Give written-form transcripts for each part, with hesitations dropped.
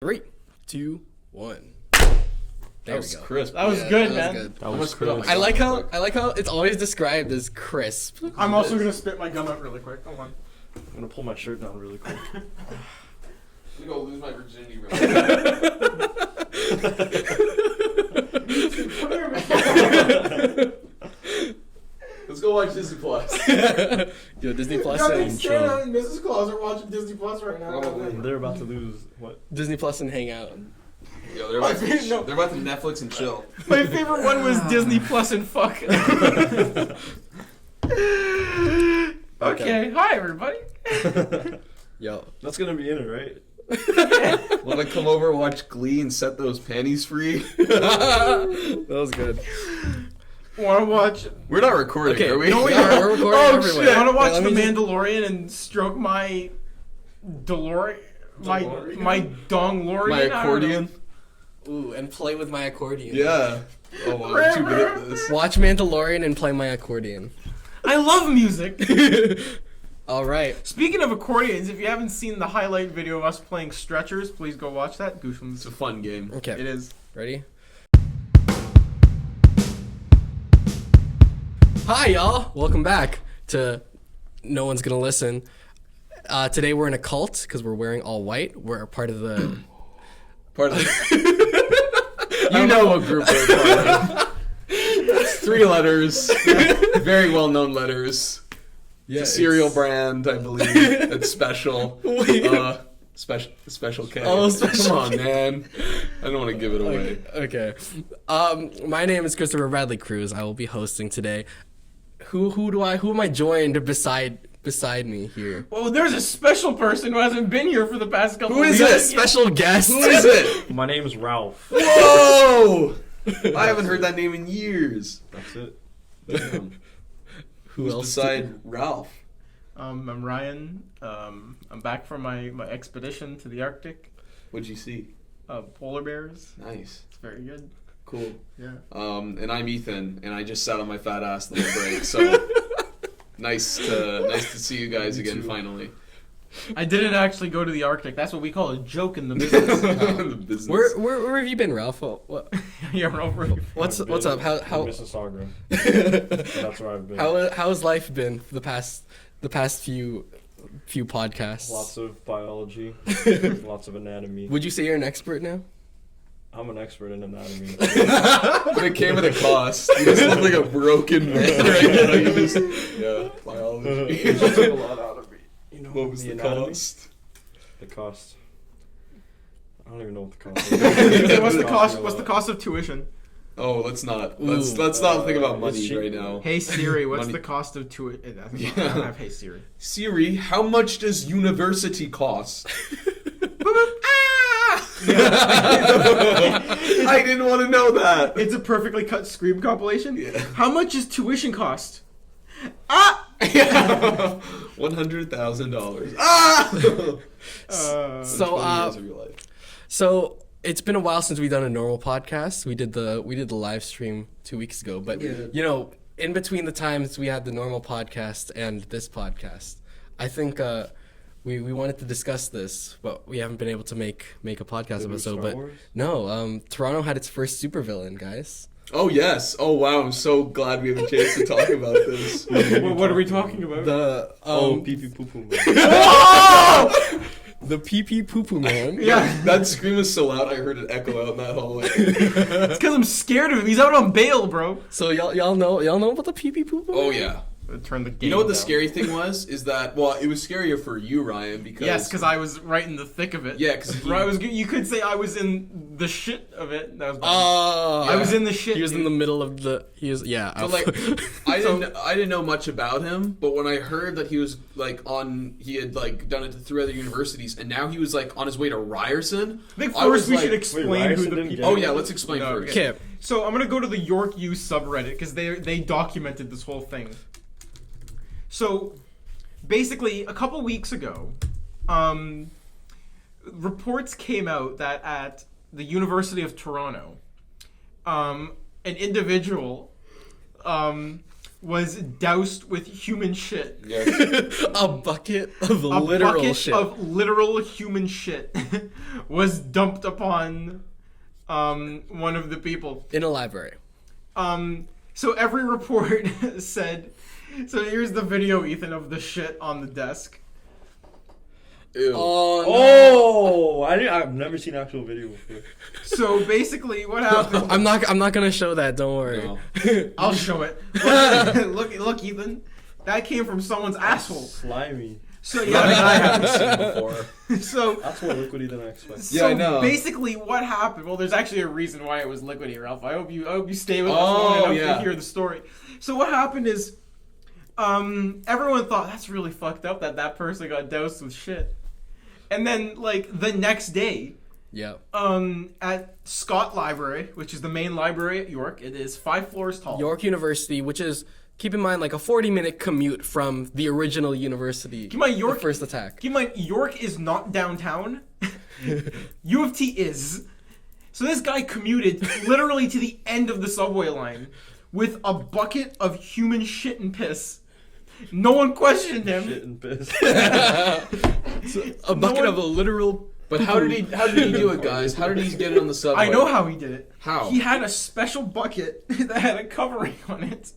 3, 2, 1. There That was we go. crisp. That was good, that man. was good. That was crisp. I like how it's always described as crisp. I'm also gonna spit my gum out really quick. Hold on. I'm gonna pull my shirt down really quick. I'm gonna go lose my virginity real quick. Let's go watch Disney Plus. Yo, Disney Plus Y'all and staring out in Mrs. Claus are watching Disney Plus right now. Probably. They're about to lose what? Disney Plus and hang out. Yo, they're about to Netflix and chill. My favorite one was Disney Plus and fuck. Okay, hi everybody. Yo, That's gonna be in it, right? Wanna come over, watch Glee, and set those panties free? that was good. Wanna watch? We're not recording, Okay, are we? no, we are. We're recording everywhere. Shit. Wanna watch Wait, The let me Mandalorian and stroke my DeLorean? My donglorian? My accordion? Ooh, and play with my accordion. Yeah. Oh, wow, I'm too good at this. Watch Mandalorian and play my accordion. I love music. All right. Speaking of accordions, if you haven't seen the highlight video of us playing Stretchers, please go watch that. GOOSHLEMS. It's a fun game. Okay. It is. Ready? Hi, y'all. Welcome back to No One's Gonna Listen. Today we're in a cult because we're wearing all white. We're a part of the... Part of the... You know what group we're part of. It's 3 letters. Very well-known letters. Yeah, It's a cereal brand, I believe. It's special. Special K. Oh, Special Come on, K. man. I don't want to give it away. Okay. My name is Kristoffer Bradley Cruz. I will be hosting today. Who am I joined beside me here? Well, there's a special person who hasn't been here for the past couple Who of is weeks. it? Special guest. Who is it? My name's Ralph. Whoa! I haven't heard that name in years. That's it. Damn. Who Who's else? beside Ralph? I'm Ryan. I'm back from my expedition to the Arctic. What'd you see? Polar bears. Nice. It's very good. Cool. Yeah. And I'm Ethan, and I just sat on my fat ass the whole break, so nice to see you guys Me again too. finally. I didn't actually go to the Arctic. That's what we call a joke in the business. The business. Where have you been, Ralph? What? Yeah, we're over. What's I've up? been How in Mississauga. That's where I've been. how's life been for the past few podcasts? Lots of biology, lots of anatomy. Would you say you're an expert now? I'm an expert in anatomy. But it came at a cost. You just look like a broken man right now. You just, yeah, biology. It took a lot out of me. You know, What was the anatomy? cost? The cost. I don't even know what the cost is. What's the cost? of What's the cost of tuition? Oh, let's not think about it's money cheap. right now. Hey Siri, what's Money. the cost of tuition? I Yeah. don't have Hey Siri. Siri, how much does university cost? I didn't want to know that. It's a perfectly cut Scream compilation. Yeah. How much is tuition cost? Ah! $100,000. Ah! So, 20 years of your life. So it's been a while since we've done a normal podcast. We did the live stream 2 weeks ago, but you know, in between the times we had the normal podcast and this podcast, I think we wanted to discuss this, but we haven't been able to make a podcast Did we episode. Star But Wars? no, Toronto had its first supervillain, guys. Oh yes. Oh wow. I'm so glad we have a chance to talk about this. What are we talking about? The PeePeePooPoo Man. the PeePeePooPoo Man. Yeah. That scream was so loud I heard it echo out in that hallway. It's because I'm scared of him. He's out on bail, bro. So y'all know about the PeePeePooPoo Man? Oh yeah. Turn the game. You know what the down. scary thing was? Is that, well, it was scarier for you, Ryan, because... Yes, because I was right in the thick of it. Yeah, because You could say I was in the shit of it. That was bad. Oh, I was in the shit. He was in dude. the middle of the. He was So, like, I didn't know much about him, but when I heard that he was, like, he had, like, done it to 3 other universities, and now he was, like, on his way to Ryerson. I think I was first we should like- explain Wait, who Ryerson the didn't people. get Oh, it? yeah, let's explain No, first. Okay. So I'm gonna go to the York U subreddit because they documented this whole thing. So basically, a couple weeks ago, reports came out that at the University of Toronto, an individual was doused with human shit. Yes. A bucket of literal shit. Of literal human shit was dumped upon one of the people In a library. So every report said. So here's the video, Ethan, of the shit on the desk. Ew. Oh, I've never seen actual video before. So basically, what happened? I'm not gonna show that. Don't worry. No. I'll show it. Look, Ethan. That came from someone's asshole. Slimy. So Nothing I haven't yeah. seen before. So That's more liquidy than I expected. So Yeah, I know. basically, what happened? Well, there's actually a reason why it was liquidy, Ralph. I hope you stay with us Oh, long enough yeah. to hear the story. So what happened is, everyone thought that's really fucked up that person got doused with shit, and then like the next day, Yeah. at Scott Library, which is the main library at York, it is 5 floors tall. York University, which is, keep in mind, like a 40-minute commute from the original university. Keep in mind, York. The first attack. Keep in mind, York is not downtown. U of T is. So this guy commuted literally to the end of the subway line with a bucket of human shit and piss. No one questioned him. Shit and piss. A bucket of a literal. But how did he do it, guys? How did he get it on the subway? I know how he did it. How? He had a special bucket that had a covering on it.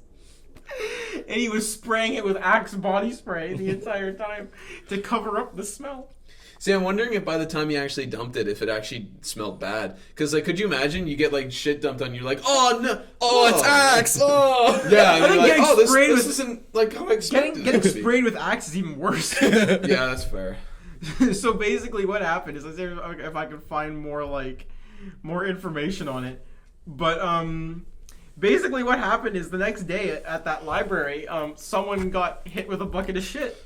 And he was spraying it with Axe body spray the entire time to cover up the smell. See, I'm wondering if by the time he actually dumped it, if it actually smelled bad. Because, like, could you imagine you get, like, shit dumped on you, like, oh, no. Oh, it's Axe! Oh! Yeah, and I think you're like, getting oh, this sprayed with- isn't, like, how I expected Getting it to be. sprayed with Axe is even worse. Yeah, that's fair. So basically what happened is, let's see if I can find more information on it. But basically what happened is the next day at that library, someone got hit with a bucket of shit.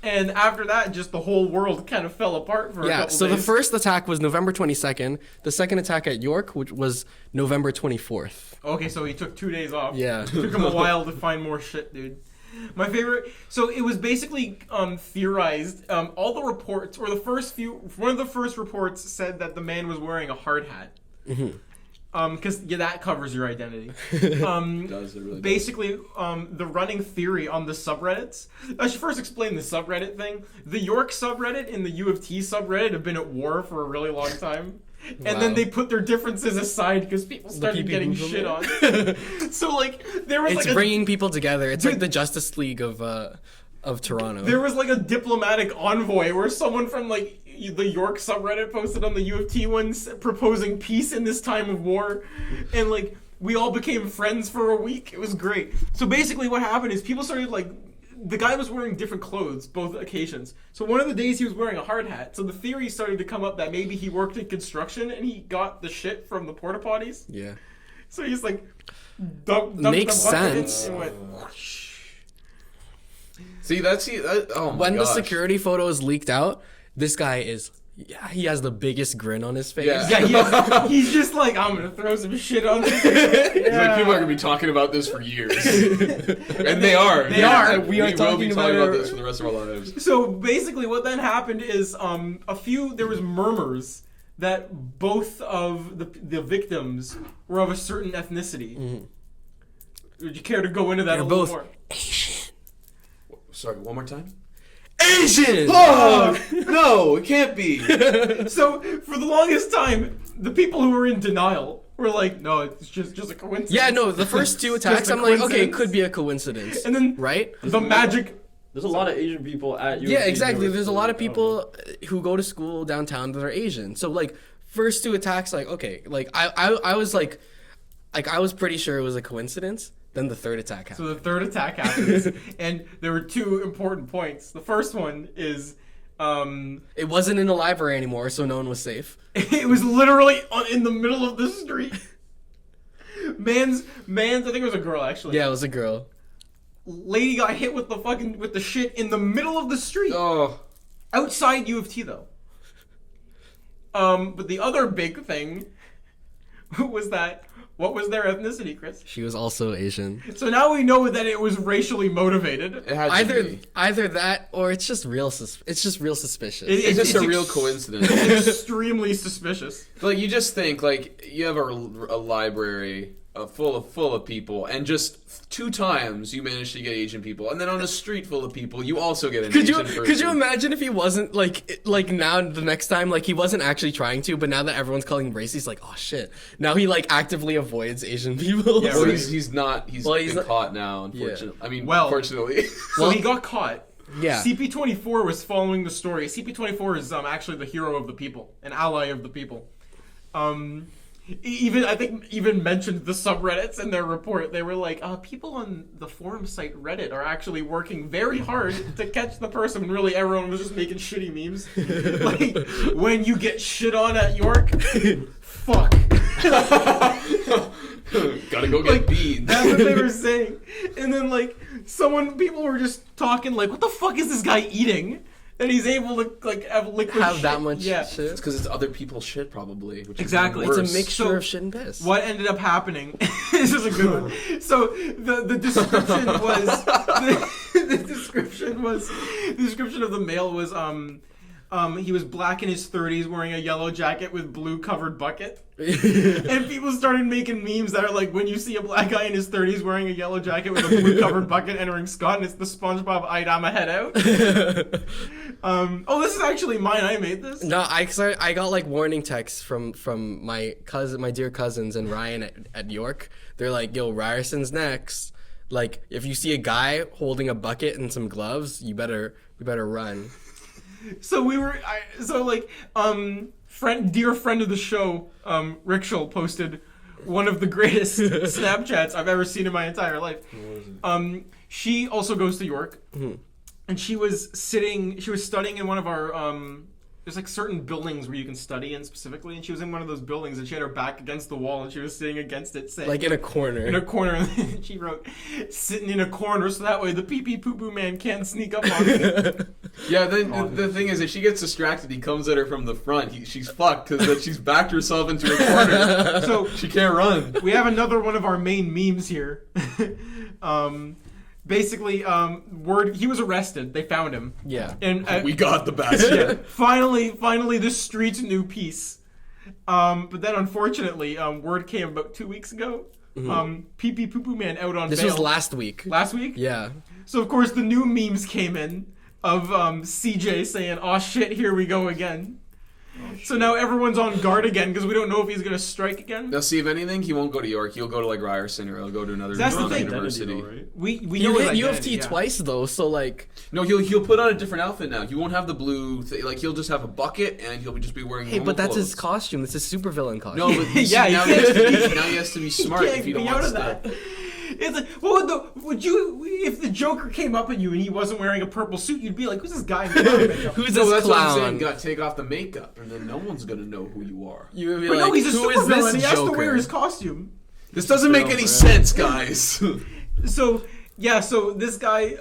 And after that, just the whole world kind of fell apart for a Yeah, couple so days. the first attack was November 22nd. The second attack at York, which was November 24th. Okay, so he took 2 days off. Yeah. It took him a while to find more shit, dude. My favorite. So it was basically theorized. All the reports, or one of the first reports said that the man was wearing a hard hat. Because that covers your identity. Does it really does. Basically, the running theory on the subreddits. I should first explain the subreddit thing. The York subreddit and the U of T subreddit have been at war for a really long time. And then Wow. they put their differences aside because people started getting PeePeePooPoo shit Man. on. So like there was It's like bringing people together. It's like the Justice League of Toronto. there was like a diplomatic envoy where someone from like the York subreddit posted on the U of T ones proposing peace in this time of war, and like we all became friends for a week. It was great. So basically what happened is people started like, the guy was wearing different clothes both occasions. So one of the days he was wearing a hard hat. So the theory started to come up that maybe he worked in construction and he got the shit from the porta potties. Yeah. So he's like dumped Makes the bucket in sense. and went whoosh. See, oh my When gosh. the security photos leaked out, this guy is... Yeah, he has the biggest grin on his face. Yeah. Yeah, he's just like, I'm gonna throw some shit on this. It's like, people are going to be talking about this for years. And they are. They are. And We are will be talking talking about about this for the rest of our lives. So basically what then happened is there was murmurs that both of the victims were of a certain ethnicity. Would you care to go into that They're a little both more? Asian. Sorry, one more time? Asian! Oh! No, it can't be. So for the longest time, the people who were in denial were like, no, it's just a coincidence. Yeah, no, the first two attacks, Just a I'm like, okay, it coincidence. could be a coincidence. And then right? the magic. There's a lot of Asian people at USC. Yeah, exactly. There's a lot of I don't know. people who go to school downtown that are Asian. So, like, first two attacks, like, okay. Like, I was like, I was pretty sure it was a coincidence. Then the third attack happened. So the third attack happens, and there were two important points. The first one is, It wasn't in the library anymore, so no one was safe. it was literally in the middle of the street. Man's, I think it was a girl actually. Yeah, it was a girl. Lady got hit with the shit in the middle of the street. Oh. Outside U of T though. But the other big thing was that, what was their ethnicity, Chris? She was also Asian. So now we know that it was racially motivated. It had to be. Either that or it's just real suspicious. It's just a real coincidence. Extremely suspicious. Like, you just think, like, you have a library full of people, and just 2 times you managed to get Asian people, and then on a street full of people, you also get an Asian person. Could you imagine if he wasn't like now the next time he wasn't actually trying to, but now that everyone's calling him racist, he's like, oh shit. Now he actively avoids Asian people. Yeah, well, he's not. He's been caught now. Unfortunately, I mean, fortunately. So he got caught. Yeah. CP24 was following the story. CP24 is actually the hero of the people, an ally of the people. I think even mentioned the subreddits in their report. They were like, people on the forum site Reddit are actually working very hard to catch the person. And really, everyone was just making shitty memes. Like, when you get shit on at York, fuck. Gotta go get beans. That's what they were saying. And then, people were just talking, what the fuck is this guy eating? And he's able to have liquid have shit. that much shit. It's because it's other people's shit, probably. Which exactly. Is it's a mixture of shit and piss. What ended up happening? This is a good one. So the description was the description of the male was he was black in his 30s, wearing a yellow jacket with blue covered bucket. And people started making memes that are like, when you see a black guy in his 30s wearing a yellow jacket with a blue covered bucket entering Scott, and it's the SpongeBob I'm a head out. This is actually mine. I made this. No, I got warning texts from my dear cousins and Ryan at York. They're like, yo, Ryerson's next. If you see a guy holding a bucket and some gloves, we better run. So dear friend of the show, Rickshall, posted one of the greatest Snapchats I've ever seen in my entire life. She also goes to York, and she was studying in one of our there's certain buildings where you can study in specifically, and she was in one of those buildings, and she had her back against the wall, and she was sitting against it, saying, in a corner. And she wrote, "Sitting in a corner, so that way the PeePeePooPoo Man can't sneak up on me." Yeah, then the thing is, if she gets distracted, he comes at her from the front. She's fucked because she's backed herself into a corner, so she can't run. We have another one of our main memes here. Basically, he was arrested. They found him. Yeah. And we got the bastard. Yeah, finally, the streets knew peace. But then, unfortunately, word came about 2 weeks ago. PeePeePooPoo Man out on bail. This was last week. Last week? Yeah. So, of course, the new memes came in of CJ saying, "Aw shit, here we go again." So now everyone's on guard again because we don't know if he's going to strike again. Now, see, if anything, he won't go to York. He'll go to Ryerson, or he'll go to another university. Though, right? We You know hit his U of identity, T twice though, so No, he'll put on a different outfit now. He won't have the blue he'll just have a bucket, and he'll just be wearing Hey, normal but that's clothes. his costume. It's his supervillain costume. No, but Yeah, now he has to be smart can't if he don't be want out of stuff. that. It's like, if the Joker came up at you and he wasn't wearing a purple suit, you'd be like, who's this guy? Who's No, this that's what I'm saying. clown? You gotta take off the makeup, and then no one's gonna know who you are. You would be But like, no, he's a who is supervillain. this He has to Joker? wear his costume. This doesn't make any sense, guys. So this guy,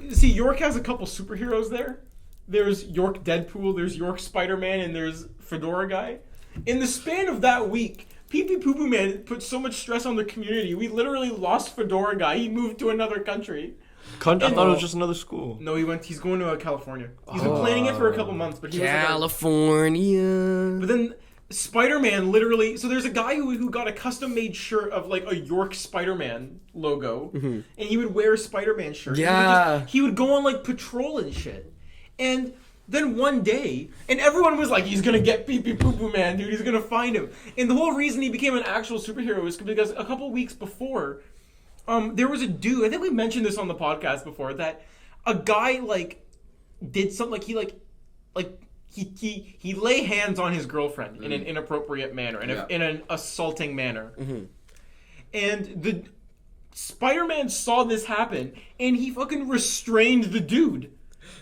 see, York has a couple superheroes there. There's York Deadpool, there's York Spider-Man, and there's Fedora Guy. In the span of that week, PeePeePooPoo Man put so much stress on the community. We literally lost Fedora Guy. He moved to another country. I thought it was just another school. No, he's going to California. He's been planning it for a couple months, but he was California. But then Spider-Man literally... So there's a guy who got a custom-made shirt of a York Spider-Man logo, and he would wear a Spider-Man shirt. Yeah. He would go on patrol and shit. And then one day, and everyone was like, he's gonna get PeePeePooPoo Man, dude, he's gonna find him. And the whole reason he became an actual superhero is because a couple weeks before, there was a dude, I think we mentioned this on the podcast before, that a guy did something he lay hands on his girlfriend in an inappropriate manner, in an assaulting manner. And the Spider-Man saw this happen, and he fucking restrained the dude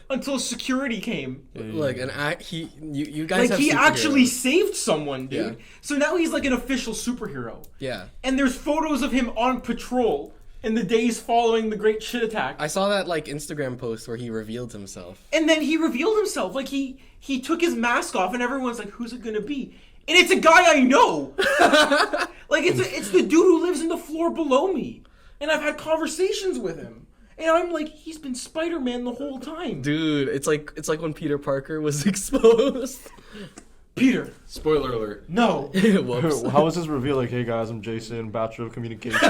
until security came. Look, and you guys have he superheroes. actually saved someone, dude. Yeah. So now he's an official superhero. Yeah. And there's photos of him on patrol in the days following the great shit attack. I saw that Instagram post where he revealed himself. And then he revealed himself. He took his mask off, and everyone's like, who's it gonna be? And it's a guy I know. It's the dude who lives in the floor below me. And I've had conversations with him. And I'm like, he's been Spider-Man the whole time. Dude, it's like when Peter Parker was exposed. Peter. Spoiler alert. No. Whoops. How was his reveal? Like, hey guys, I'm Jason, Bachelor of Communications. It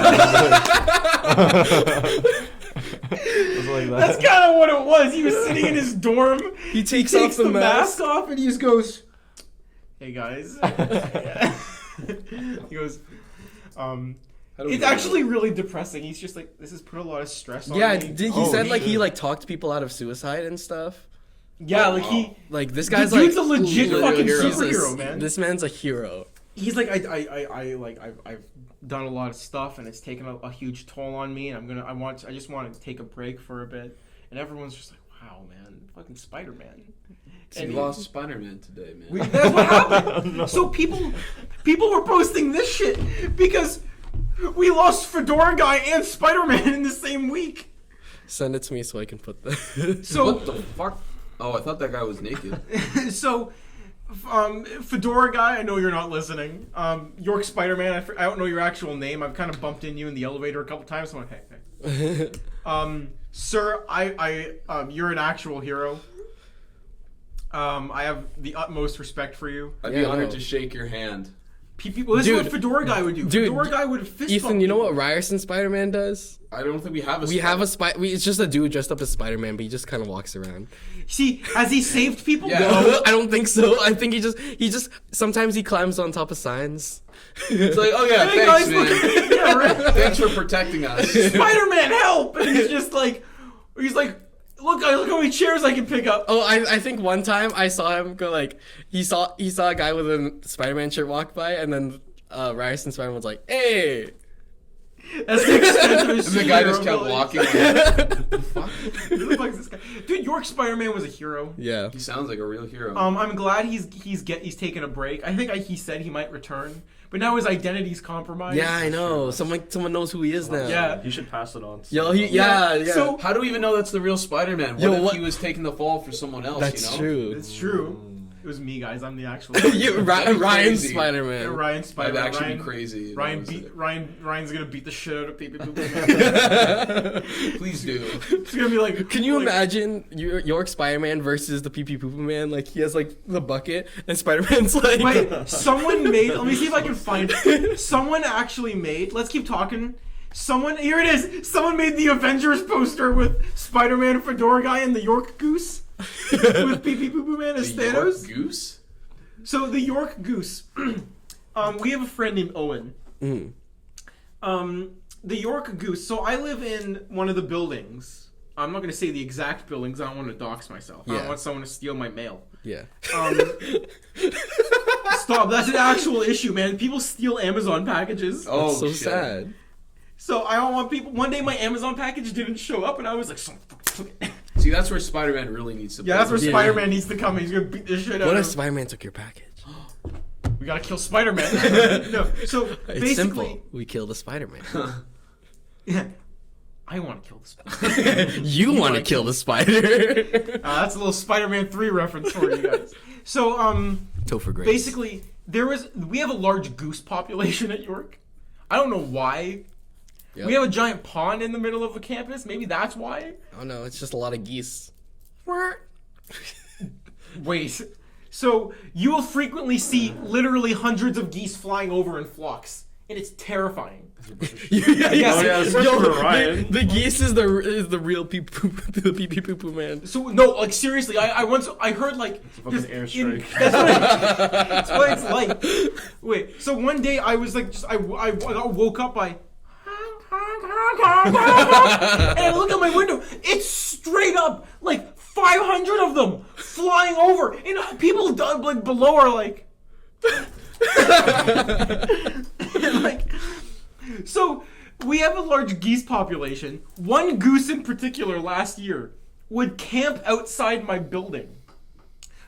was like that. That's kind of what it was. He was sitting in his dorm. He takes off the mask off and he just goes, "Hey guys." He goes, it's actually really depressing. He's just like, this has put a lot of stress on me. He said like he like talked people out of suicide and stuff. Yeah, like he like this guy's the dude's like a legit fucking hero. superhero, man. This man's a hero. He's like, I've done a lot of stuff and it's taken a huge toll on me, and I just want to take a break for a bit. And everyone's just like, wow, man, fucking Spider-Man. And he lost Spider-Man today, man. That's what happened. No. So people were posting this shit because we lost Fedora Guy and Spider-Man in the same week. Send it to me so I can put the. So what the fuck? Oh, I thought that guy was naked. So, Fedora Guy, I know you're not listening. York Spider-Man, I don't know your actual name. I've kind of bumped into you in the elevator a couple times. So I'm like, hey. Sir, you're an actual hero. I have the utmost respect for you. I'd be honored to shake your hand. Well, this is what Fedora Guy would do. Fedora Guy would fist Ethan, bump you know what Ryerson Spider-Man does? I don't think we have a. We have a it's just a dude dressed up as Spider-Man, but he just kind of walks around. See, has he saved people? Yeah. No, I don't think so. I think he just sometimes he climbs on top of signs. It's like, oh yeah, Hey, thanks, guys, man. look- yeah, right. Thanks for protecting us. Spider-Man, help! And he's just like, look how many chairs I can pick up. Oh, I think one time I saw him go like he saw a guy with a Spider-Man shirt walk by, and then Ryerson Spider-Man was like, "Hey." That's the extent of his And the guy just superhero kept ability. walking. Like, what the fuck? Who the fuck is this guy? Dude, York Spider-Man was a hero. Yeah. He sounds like a real hero. I'm glad he's taking a break. I think he said he might return, but now his identity's compromised. Yeah, I know. Someone knows who he is now. Yeah. You should pass it on. Yo, yeah. So How do we even know that's the real Spider-Man? What if he was taking the fall for someone else? That's you know? true. it's true. It was me, guys. I'm the actual. Ryan crazy. Spider-Man. Ryan That'd Spider-Man. actually Ryan, be crazy. if Ryan that was beat it. Ryan's gonna beat the shit out of PeePeePooPoo Man. Please do. It's gonna be like. Can you like, imagine York Spider-Man versus the PeePeePooPoo Man? Like he has like the bucket, and Spider-Man's like. Wait, someone made. Let me see if I can find it. Someone actually made. Let's keep talking. Here it is. Someone made the Avengers poster with Spider-Man, Fedora Guy, and the York Goose with PeePeePooPoo Man as The Thanos. York Goose? So the York Goose. We have a friend named Owen. Mm. The York Goose. So I live in one of the buildings. I'm not going to say the exact buildings. I don't want to dox myself. I don't Yeah. want someone to steal my mail. Yeah. Stop. That's an actual issue, man. People steal Amazon packages. Oh, That's so shit. sad. So I don't want people. One day my Amazon package didn't show up, and I was like, See, that's where Spider-Man really needs to be. yeah, that's where Yeah. Spider-Man needs to come. He's gonna beat the shit out What of if him. Spider-Man took your package? We gotta kill Spider-Man. No. So It's basically, simple. We kill the Spider-Man. yeah, I want to kill the Spider-Man. You want to kill the spider. That's a little Spider-Man 3 reference for you guys. So Topher Grace. basically, we have a large goose population at York. I don't know why. Yep. We have a giant pond in the middle of the campus. Maybe that's why. Oh no, it's just a lot of geese. Wait. So you will frequently see literally hundreds of geese flying over in flocks, and it's terrifying. yeah, yeah, especially for Ryan. The geese is the real PeePeePooPoo Man. So no, like seriously, I once heard like fucking just airstrike. That's what it's like. Wait, so one day I was like, I got woke up by. And I look out my window. It's straight up like 500 of them flying over, and people like below are like, like. So we have a large geese population. One goose in particular last year would camp outside my building.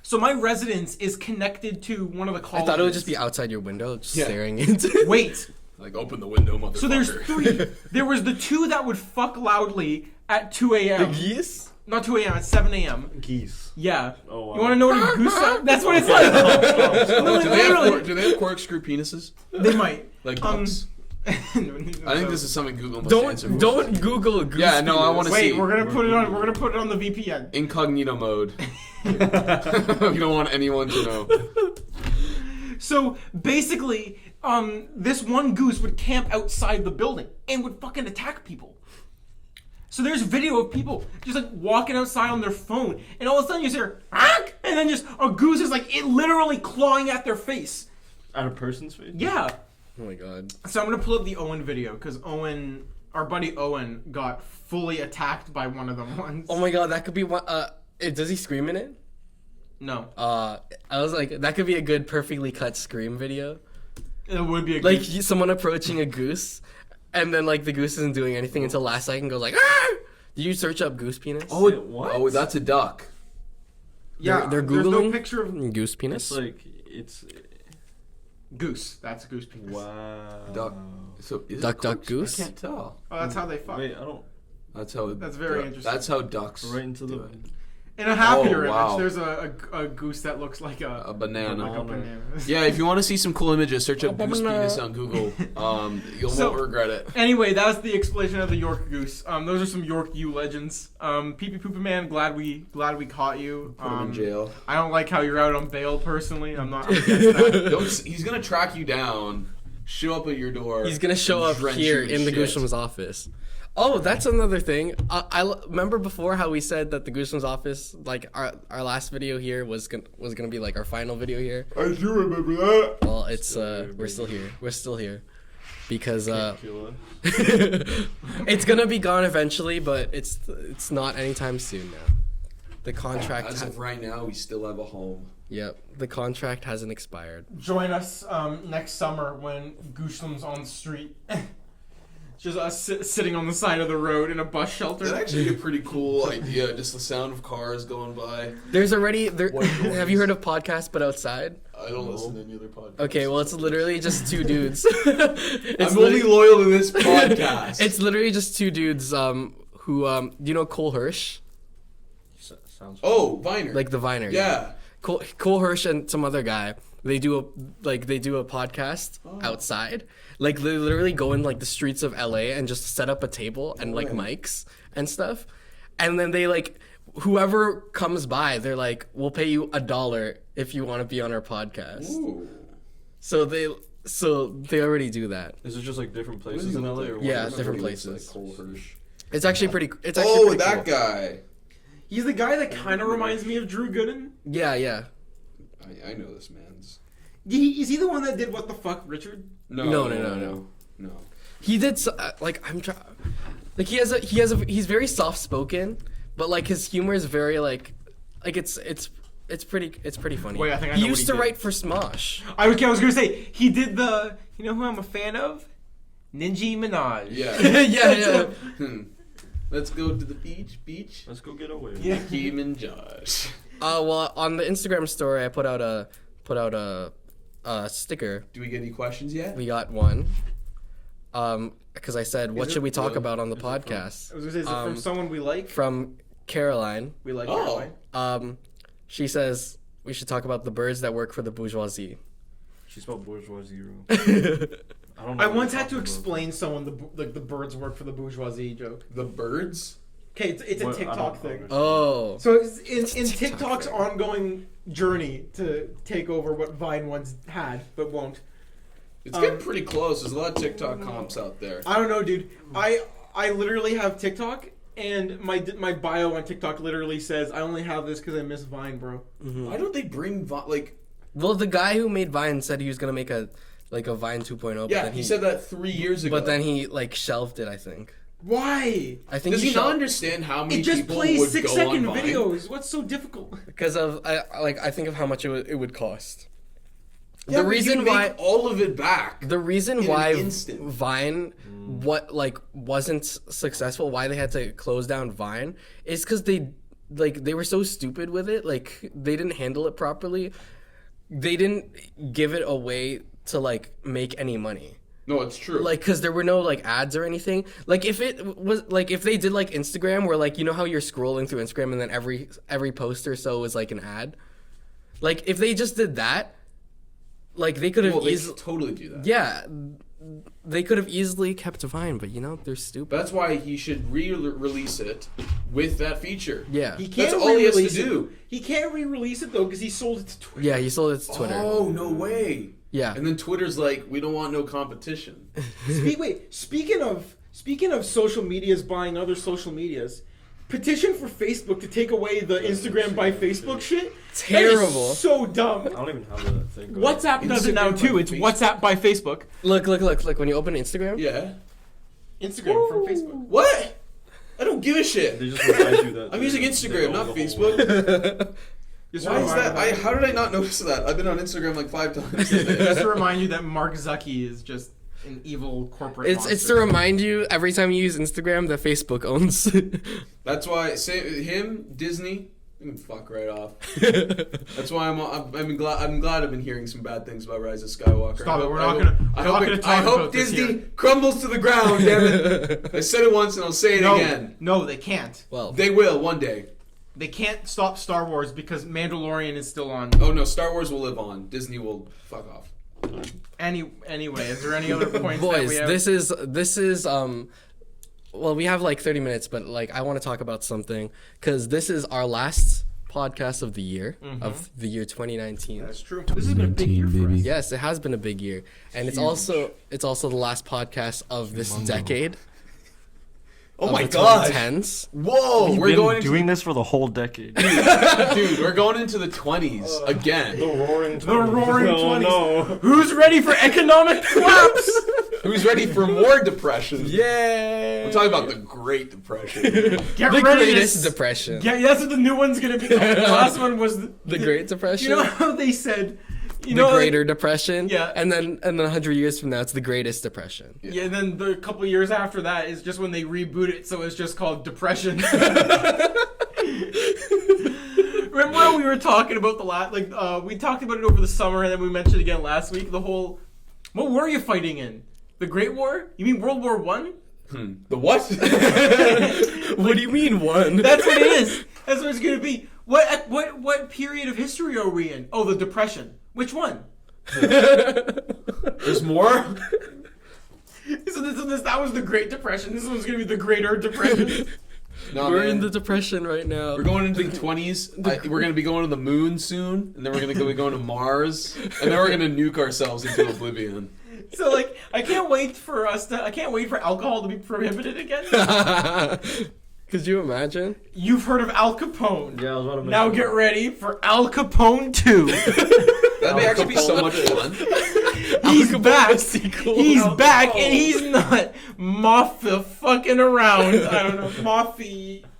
So my residence is connected to one of the colleges. I thought it would just be outside your window, just Yeah. staring into it. Wait. Like, open the window, motherfucker. So there's 3. There was the 2 that would fuck loudly at 2 a.m. Geese? Not 2 a.m. At 7 a.m. Geese. Yeah. Oh, wow. You want to know what a goose sound? That's what it's like. No, Do they have corkscrew penises? They might. Like ducks? I think this is something Google must answer. Don't Google a goose. Yeah, no, I want to see. Wait, we're gonna put it on. We're gonna put it on the VPN. Incognito mode. We don't want anyone to know. So basically, this one goose would camp outside the building and would fucking attack people. So there's video of people just like walking outside on their phone, and all of a sudden you hear, "Ark!" And then just a goose is like literally clawing at their face. At a person's face? Yeah. Oh my god. So I'm gonna pull up the Owen video because our buddy Owen, got fully attacked by one of them once. Oh my god, that could be one. Does he scream in it? No. I was like, that could be a good, perfectly cut scream video. It would be a Like good... someone approaching a goose, and then like the goose isn't doing anything until last second goes like, "Ah!" Did you search up goose penis? Oh, what? Oh, that's a duck. Yeah, they're there's googling no picture of goose penis. It's goose. That's a goose penis. wow. Duck. So is Duck, it duck, close? goose? I can't tell. Oh, that's how they fuck. Wait, I don't. That's how. That's very interesting. That's how ducks. Right into do the. it. In a happier Oh, wow. image, there's a goose that looks like A banana. like a banana. Yeah, if you want to see some cool images, search up goose banana. penis on Google. You'll So- won't regret it. Anyway, that was the explanation of the York goose. Those are some York U legends. PeePeePooPoo Man, glad we caught you. Put him in jail. I don't like how you're out on bail. Personally, I'm not against that. He's gonna track you down, show up at your door. He's gonna show and up drench here you in the shit. GOOSHLEMS office. Oh, that's another thing. I remember before how we said that the GOOSHLEMS office, like our last video here was gonna be like our final video here. I do remember that. Well, it's we're still here. We're still here because it's gonna be gone eventually, but it's not anytime soon now. The contract. As of right now, we still have a home. Yep, the contract hasn't expired. Join us next summer when GOOSHLEMS on the street. Just us sitting on the side of the road in a bus shelter. That's actually a pretty cool idea. Just the sound of cars going by. There's already there. What noise? Have you heard of podcasts but outside? I don't listen to any other podcasts. Okay, well it's literally just two dudes. I'm only loyal to this podcast. It's literally just two dudes who do you know Cole Hirsch? Sounds. Oh, Viner. Like the Viner. Yeah. Cole Hirsch and some other guy. They do a podcast outside. Like they literally go in like the streets of LA and just set up a table and like mics and stuff. And then they like whoever comes by, they're like, "We'll pay you $1 if you want to be on our podcast." Ooh. So they already do that. Is it just like different places in LA? Or what? Yeah, I remember different he looks places. Like Cole Hirsch. It's actually pretty. It's actually Oh, pretty that cool. guy. He's the guy that kind of reminds me of Drew Gooden. Yeah. I know this man's. Is he the one that did What the Fuck, Richard? No. He did he's very soft spoken, but like his humor is very like it's pretty funny. Wait, I think I he know what used he to did. write for Smosh. I was gonna say he did the. You know who I'm a fan of? Nicki Minaj. Yeah. yeah. Let's go to the beach. Let's go get away. Yeah. Nicki Minaj. Well, on the Instagram story, I put out a sticker. Do we get any questions yet? We got one. Because I said, what it should we talk really? about on the Is it from- podcast? I was gonna say, is it from someone we like? From Caroline. We like Oh. Caroline. She says we should talk about the birds that work for the bourgeoisie. She spelled bourgeoisie wrong. I don't know. I what once you're had to talking about. explain someone the birds work for the bourgeoisie joke. The birds? Okay, it's a What? I TikTok don't thing. understand. Oh. So it's in TikTok TikTok's thing. ongoing journey to take over what Vine once had but won't. It's getting pretty close. There's a lot of TikTok comps out there. I don't know, dude. I literally have TikTok, and my bio on TikTok literally says I only have this because I miss Vine, bro. Why don't they bring like? Well, the guy who made Vine said he was gonna make a Vine 2.0. But Yeah, then he said that 3 years ago. But then he like shelved it. I think. Why? I think Does he not shelved understand how many It just people plays would 6 go second on Vine? videos. What's so difficult? because of I think of how much it would cost. Yeah, The but reason you'd make why all of it back. the reason in an why instant. Vine wasn't successful, why they had to close down Vine, is because they were so stupid with it. Like they didn't handle it properly. They didn't give it away to like make any money. No, it's true. Like, cause there were no like ads or anything. Like, if it was like if they did like Instagram, where like you know how you're scrolling through Instagram and then every post or so is like an ad. Like, if they just did that, like they could have well, they easily. could totally do that. Yeah, they could have easily kept Vine, but they're stupid. That's why he should re-release it with that feature. Yeah. He can't That's all he has to re-release it. do. He can't re-release it though because he sold it to Twitter. Yeah, he sold it to Twitter. Oh, no way. Yeah. And then Twitter's like, we don't want no competition. Speaking of social medias buying other social medias, petition for Facebook to take away the Instagram by Facebook shit. Terrible. That is so dumb. I don't even have that thing. WhatsApp does it now Instagram too. by It's Facebook. WhatsApp by Facebook. Look. When you open Instagram. Yeah. Instagram from Facebook. What? I don't give a shit. They just remind you that. I'm using they Instagram, own not the whole world. Facebook. Just Why is remind that? you How did I not notice that? I've been on Instagram like 5 times. just to remind you that Mark Zuckerberg is just an evil corporate It's to monster. remind you every time you use Instagram that Facebook owns. That's why him, Disney, you can fuck right off. That's why I'm glad I've been hearing some bad things about Rise of Skywalker. Stop it, we're not gonna talk I hope about this Disney here. crumbles to the ground, damn it. I said it once and I'll say it again. No, they can't. Well, They will one day. They can't stop Star Wars because Mandalorian is still on. Oh no, Star Wars will live on. Disney will fuck off. Anyway, is there any other points that boys, we have? this is well, we have like 30 minutes, but like I want to talk about something because this is our last podcast of the year of the year 2019. That's true. This has been a big year for us. Yes, it has been a big year, and it's also the last podcast of this decade. Oh of my the god! 2010s. Whoa, We've we're been going doing this for the whole decade. dude, we're going into the 20s again. roaring The roaring 20s. No. Who's ready for economic collapse? Who's ready for more depression? Yay! I'm talking about the Great Depression. Get The ready Greatest to... Depression. Yeah, that's what the new one's gonna be. The last one was The Great Depression. You know how they said, the Greater Depression. Yeah. And then 100 years from now, it's the Greatest Depression. Yeah, and then the couple years after that is just when they reboot it, so it's just called Depression. Remember how we were talking about we talked about it over the summer, and then we mentioned it again last week. The whole, what war are you fighting in? The Great War? You mean World War One? The what? What do you mean one? That's what it is. That's what it's gonna be. What period of history are we in? Oh, the Depression. Which one? There's more? So that was the Great Depression. This one's gonna be the Greater Depression. No, We're man. in the Depression right now. We're going into the 20s. We're going to be going to the moon soon, and then we're going to be going to Mars, and then we're going to nuke ourselves into oblivion. So I can't wait for alcohol to be prohibited again. Could you imagine? You've heard of Al Capone. Yeah, I was about to mention Now get ready for Al Capone 2. That'd be actually be so much fun. He's back. sequel. He's back, and he's not mafia fucking around. I don't know,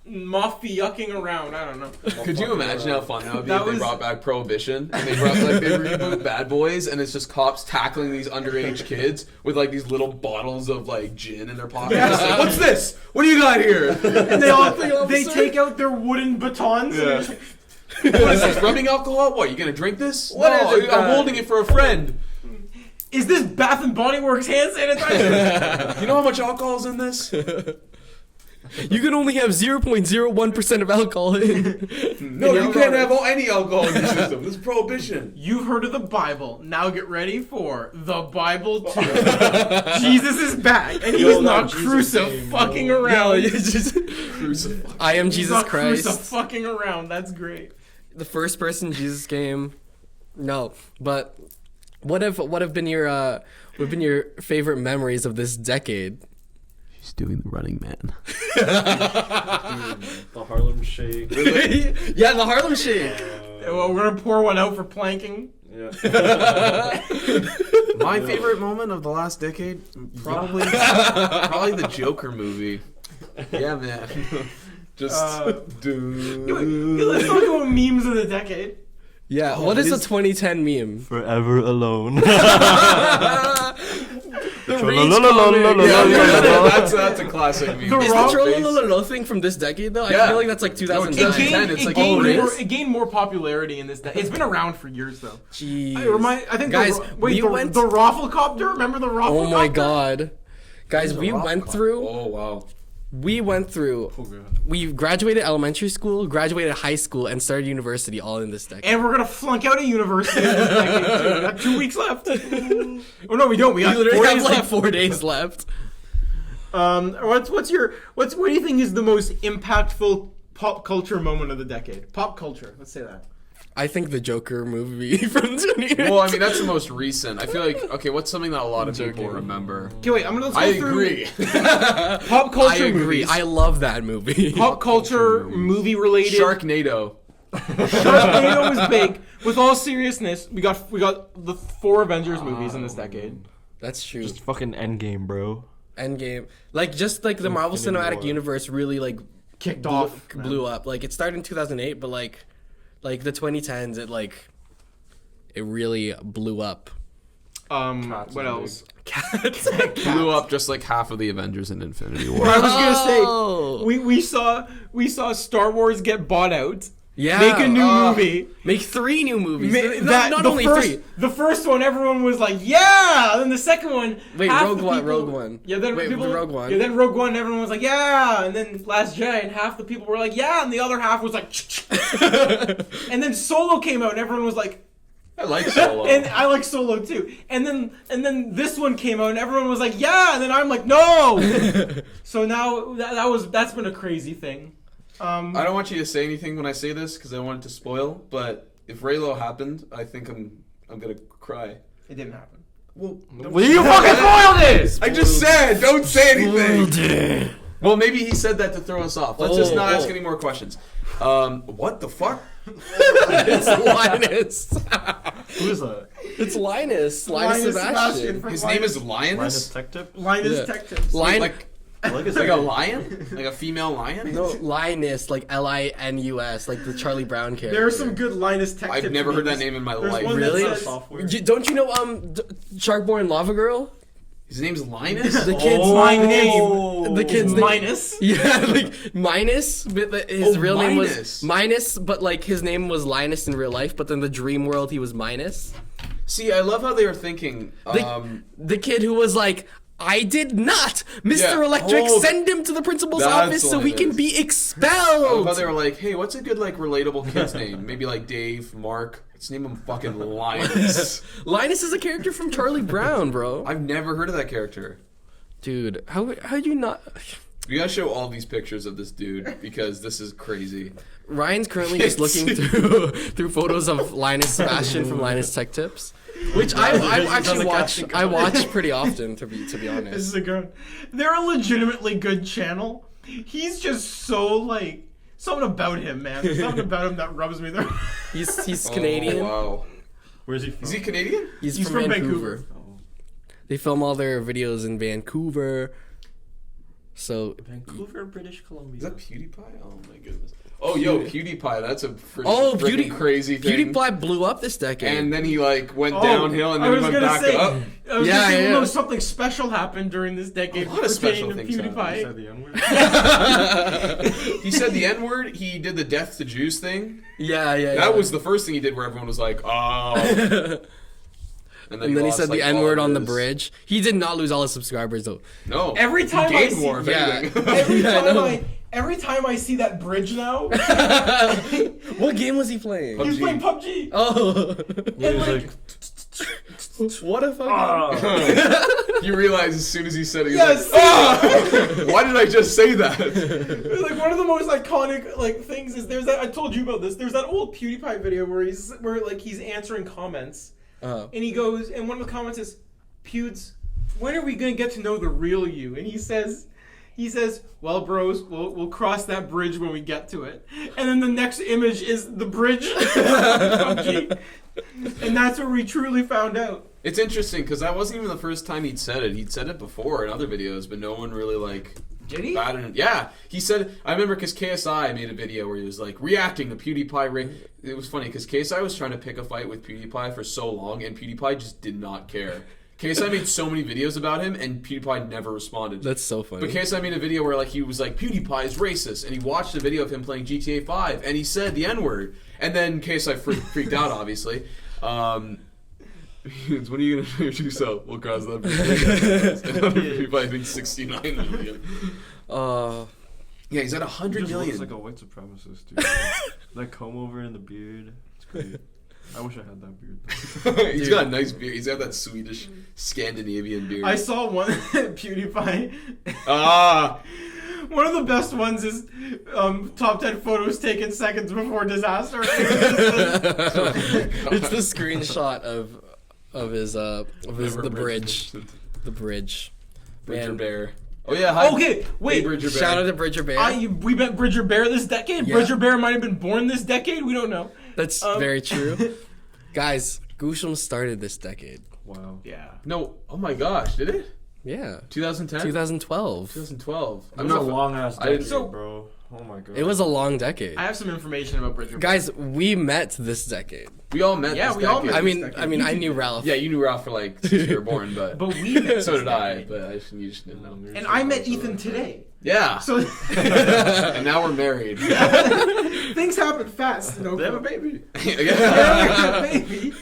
mafia-yucking around. I don't know. Could you imagine how fun that would be That if they was- brought back Prohibition and they reboot Bad Boys and it's just cops tackling these underage kids with like these little bottles of like gin in their pockets. Yeah. Like, what's this? What do you got here? And they take out their wooden batons. And they're just like, What is this? Rubbing alcohol? What? You gonna drink this? What No, is it, I'm holding it for a friend. is this Bath and Body Works hand sanitizer? You know how much alcohol's in this? You can only have 0.01% of alcohol in. No, you can't have any alcohol in your system. This is Prohibition. You've heard of the Bible. Now get ready for the Bible 2. Jesus is back, and he's Yo, not that Jesus crucifying game, around. Crucify. I am He's Jesus not Christ. crucifying around. That's great. The first person Jesus game. No, but what have been your favorite memories of this decade? He's doing the Running Man. The Harlem Shake. Yeah, the Harlem Shake. Well, we're gonna pour one out for planking. Yeah. My favorite moment of the last decade, probably the Joker movie. Yeah, man. Just Let's talk about memes of the decade. Yeah, Oh, what is it a is- 2010 meme? Forever alone. The Reach comic. That's a classic meme. The Is Rock the face. Trollolololo thing from this decade though? I Yeah. feel like that's like 2009. No, 2010, it's like, oh, it is? It gained more popularity in this. It's been around for years though. Jeez. I think Guys, the we went. Rafflecopter. Remember the Rafflecopter? Oh my god, guys, we Rock went Clock. through. Oh wow. we went through. Oh, God. We graduated elementary school, graduated high school, and started university all in this decade. And we're gonna flunk out of university. In this decade, too. We got 2 weeks left. Oh no, we don't. We got 4 literally days have like left. 4 days left. What do you think is the most impactful pop culture moment of the decade? Pop culture. Let's say that. I think the Joker movie from 2019. Well, I mean, that's the most recent. I feel like, okay, what's something that a lot of people remember? Okay, wait. Let's go I through agree. pop culture I agree. movies. I love that movie. Pop culture movie related. Sharknado. Sharknado was big. With all seriousness, we got the 4 Avengers movies in this decade. That's true. Just fucking Endgame, bro. Endgame, like just like the Marvel Infinity Cinematic War. Universe really like Kicked off. blew up. Like it started in 2008, but like the 2010s, it really blew up. What are else? Blew up just like half of the Avengers in Infinity War. I was gonna Oh. say we saw Star Wars get bought out. Yeah, Make a new movie. Make 3 new movies. Not Not only 3. The first one, everyone was like, "Yeah!" And then the second one, Wait, half Rogue the One. people- Rogue One. Yeah, then Wait, people. Rogue One. Yeah, then Rogue One. Everyone was like, "Yeah!" And then Last Jedi, and half the people were like, "Yeah!" And the other half was like, and then Solo came out, and everyone was like, I like Solo. and I like Solo too. And then this one came out, and everyone was like, "Yeah!" And then I'm like, "No!" So now that's been a crazy thing. I don't want you to say anything when I say this because I want it to spoil. But if Raylo happened, I think I'm gonna cry. It didn't happen. Well, You fucking spoiled it! I just said don't say anything. Well, maybe he said that to throw us off. Let's just not ask any more questions. What the fuck? It's Linus. Who is that? It's Linus. Linus Sebastian. from His name is Linus Linus. Tech Tip? Linus Yeah. Tech Tips. Like Like a lion, like a female lion. No, Linus, like Linus, like the Charlie Brown character. There are some good Linus Tech Tips. I've never heard that memes. name in my There's life. one that Really? says- Software. Don't you know Sharkborn Lava Girl? His name's Linus. The kid's My name. The kid's name. Minus. Yeah, like Minus. But his real name was Minus. Minus, but like his name was Linus in real life. But then the dream world, he was Minus. See, I love how they were thinking. The kid who was like, I did not, Mr. Yeah. Electric, Oh, send him to the principal's that's office so he Linus. can be I love expelled. how they were like, hey, what's a good like relatable kid's name? Maybe like Dave, Mark. Let's name him fucking Linus. Linus is a character from Charlie Brown, bro. I've never heard of that character. Dude, how do you not? We gotta show all these pictures of this dude because this is crazy. Ryan's currently just looking through photos of Linus Sebastian from Linus Tech Tips, which I actually watch. I watch pretty often, to be This honest. is a good. They're a legitimately good channel. He's just so like something about him, man. Something about him that rubs me. There. He's Canadian. Oh, wow. Where's he from? Is he Canadian? He's He's from from Vancouver. Vancouver. They film all their videos in Vancouver. So Vancouver, British Columbia. Is that PewDiePie? Oh my goodness. Oh, yo, PewDiePie. That's a crazy thing. PewDiePie blew up this decade. And then he like went downhill and I then was went gonna back say, up. I was Yeah, gonna say, yeah. no, something special happened during this decade. A lot of special pertaining to things happened. Is PewDiePie. that the N-word? He said the N-word. He did the death to Jews thing. yeah. That was the first thing he did where everyone was like, oh. And And then he lost, said like, the all N-word of on the his- bridge. He did not lose all his subscribers though. No. Every time he I gained see- more, if Yeah. anything. Every time I see that bridge now, What game was he playing? he's playing PUBG. Oh, Yeah, And, he's like, like, what a fucking. You realize as soon as he said it, he Yes. was like, "Ah! Why did I just say that?" like one of the most iconic like things is there's that I told you about this. There's that old PewDiePie video where he's answering comments and he goes and one of the comments is, "Pewds, when are we gonna get to know the real you?" And he says, "Well, bros, we'll cross that bridge when we get to it." And then the next image is the bridge, PUBG. And that's where we truly found out. It's interesting because that wasn't even the first time he'd said it. He'd said it before in other videos, but no one really like. Did he? batted him. Yeah, he said. I remember because KSI made a video where he was like reacting to PewDiePie. It was funny because KSI was trying to pick a fight with PewDiePie for so long, and PewDiePie just did not care. KSI made so many videos about him, and PewDiePie never responded. That's so funny. But KSI made a video where like he was like PewDiePie is racist, and he watched a video of him playing GTA 5, and he said the N-word, and then KSI freaked out, obviously. When are you gonna show your true self? We'll cross that bridge. People, I think 69 million. Yeah, he's at 100 He million. looks like a white supremacist, dude. That comb over and the beard. It's great. I wish I had that beard. He's got a nice beard. He's got that Swedish Scandinavian beard. I saw one PewDiePie. Ah. One of the best ones is top 10 photos taken seconds before disaster. It's the screenshot of his the bridge. The bridge. Bridger Man. Bear. Oh yeah, hi. Okay, wait. Hey, Bridger Bear. Shout out to Bridger Bear. We met Bridger Bear this decade. Yeah. Bridger Bear might have been born this decade. We don't know. That's very true. Guys, GOOSHLEMS started this decade. Wow. Yeah. No, oh my gosh, did it? Yeah. 2010? 2012. 2012. It was a long ass decade, so- bro. Oh my god. It was a long decade. I have some information about Bridger Bear. Guys, we met this decade. We all met. Yeah, this we all decade. met. I mean, I knew Ralph. Yeah, you knew Ralph for like since you were born, but But we met so this did I. decade. But you just didn't know. And I met Ethan today. Yeah. So And now we're married. things happen fast. They have a baby. Yeah. Baby.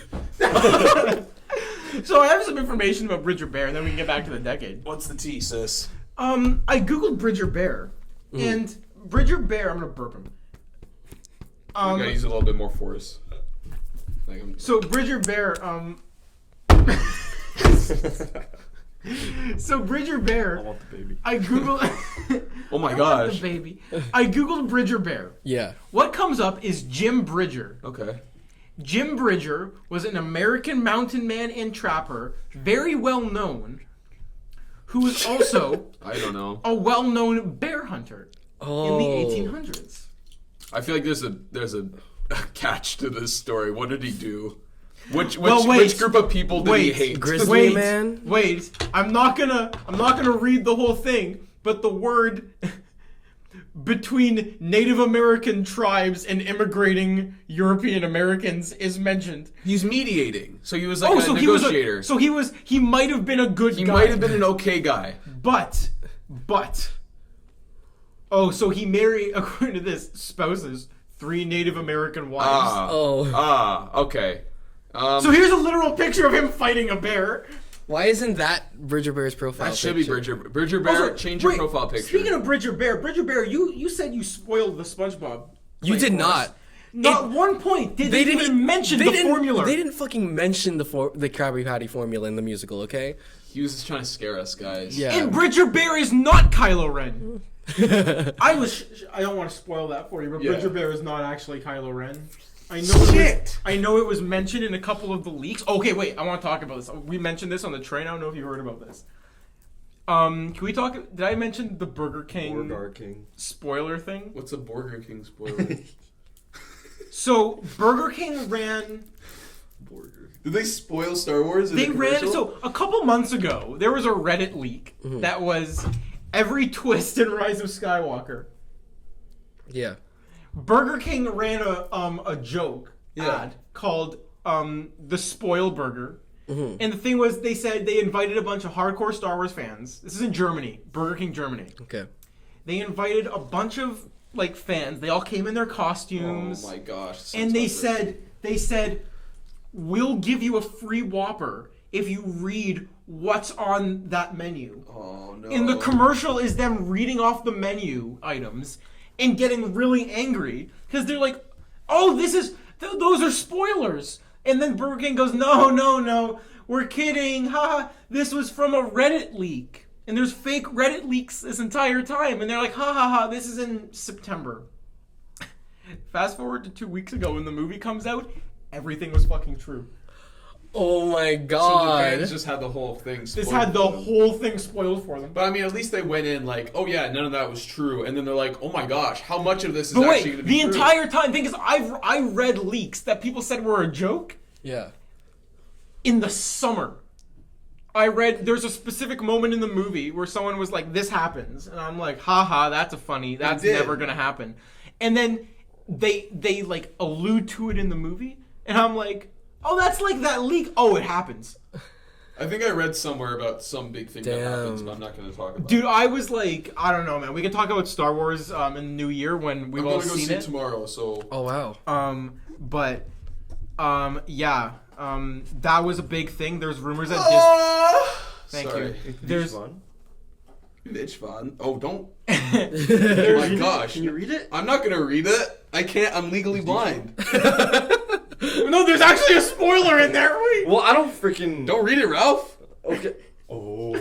So I have some information about Bridger Bear, and then we can get back to the decade. What's the tea, sis? I googled Bridger Bear, and Bridger Bear. I'm gonna burp him. We gotta use a little bit more force. Like, So Bridger Bear. So Bridger I Bear. want the baby. I googled. oh my I want gosh. the baby. I googled Bridger Bear. Yeah. What comes up is Jim Bridger. Okay. Jim Bridger was an American mountain man and trapper, very well known, who was also I don't know. a well-known bear hunter in the 1800s. I feel like there's a catch to this story. What did he do? Which group of people did he hate? Grizzly Man? Wait, I'm not gonna read the whole thing, but the word between Native American tribes and immigrating European Americans is mentioned. He's mediating, so he was like a negotiator. He might have been a good guy. He might have been an okay guy. But so he married, according to this, spouses 3 Native American wives. Okay. So here's a literal picture of him fighting a bear. Why isn't that Bridger Bear's profile That should picture? be Bridger Bear. Also, Change your wait, profile picture. Speaking of Bridger Bear, you said you spoiled the SpongeBob. You play did for us. not. Not one point did they even mention the formula. They didn't fucking mention the Krabby Patty formula in the musical, okay? He was just trying to scare us, guys. Yeah. And Bridger Bear is not Kylo Ren. I don't want to spoil that for you, but Yeah. Bridger Bear is not actually Kylo Ren. I know it was mentioned in a couple of the leaks. Okay, wait, I want to talk about this. We mentioned this on the train. I don't know if you heard about this. Can we talk? Did I mention the Burger King spoiler thing? What's a Burger King spoiler? So Burger King ran. Did they spoil Star Wars? They ran. So a couple months ago, there was a Reddit leak that was every twist in Rise of Skywalker. Yeah. Burger King ran a joke ad called the Spoil Burger. And the thing was, they said they invited a bunch of hardcore Star Wars fans. This is in Germany, Burger King, Germany. Okay. They invited a bunch of fans. They all came in their costumes. Oh my gosh! And they said, we'll give you a free Whopper if you read what's on that menu. Oh no! And the commercial is them reading off the menu items and getting really angry because they're like, "Oh, those are spoilers." And then Burger King goes, "No, we're kidding. Ha! This was from a Reddit leak." And there's fake Reddit leaks this entire time, and they're like, "Ha! This is in September." Fast forward to 2 weeks ago when the movie comes out, everything was fucking true. Oh my So the god. fans just had the whole thing. This spoiled had the for them. whole thing spoiled for them. But I mean, at least they went in like, oh yeah, none of that was true, and then they're like, oh my gosh, how much of this is But actually wait, going to be the true? entire time, thing is, I read leaks that people said were a joke Yeah. in the summer. I read there's a specific moment in the movie where someone was like, "This happens," and I'm like, "Haha, that's that's did. never gonna happen." And then they like allude to it in the movie, and I'm like, "Oh, that's like that leak." Oh, it happens. I think I read somewhere about some big thing that happens, but I'm not going to talk about Dude, it. I was like, I don't know, man. We can talk about Star Wars in the new year when we've I'm all going to go seen see it. it tomorrow, so... Oh wow. Yeah. That was a big thing. There's rumors that Thank Sorry. you. There's There's Mitch Vaughn. Oh, don't. Oh there's my gosh. Can you read it? I'm not gonna read it. I can't. I'm legally blind. no, there's actually a spoiler in there. Wait. Well, I don't freaking. Don't read it, Ralph. Okay. Oh.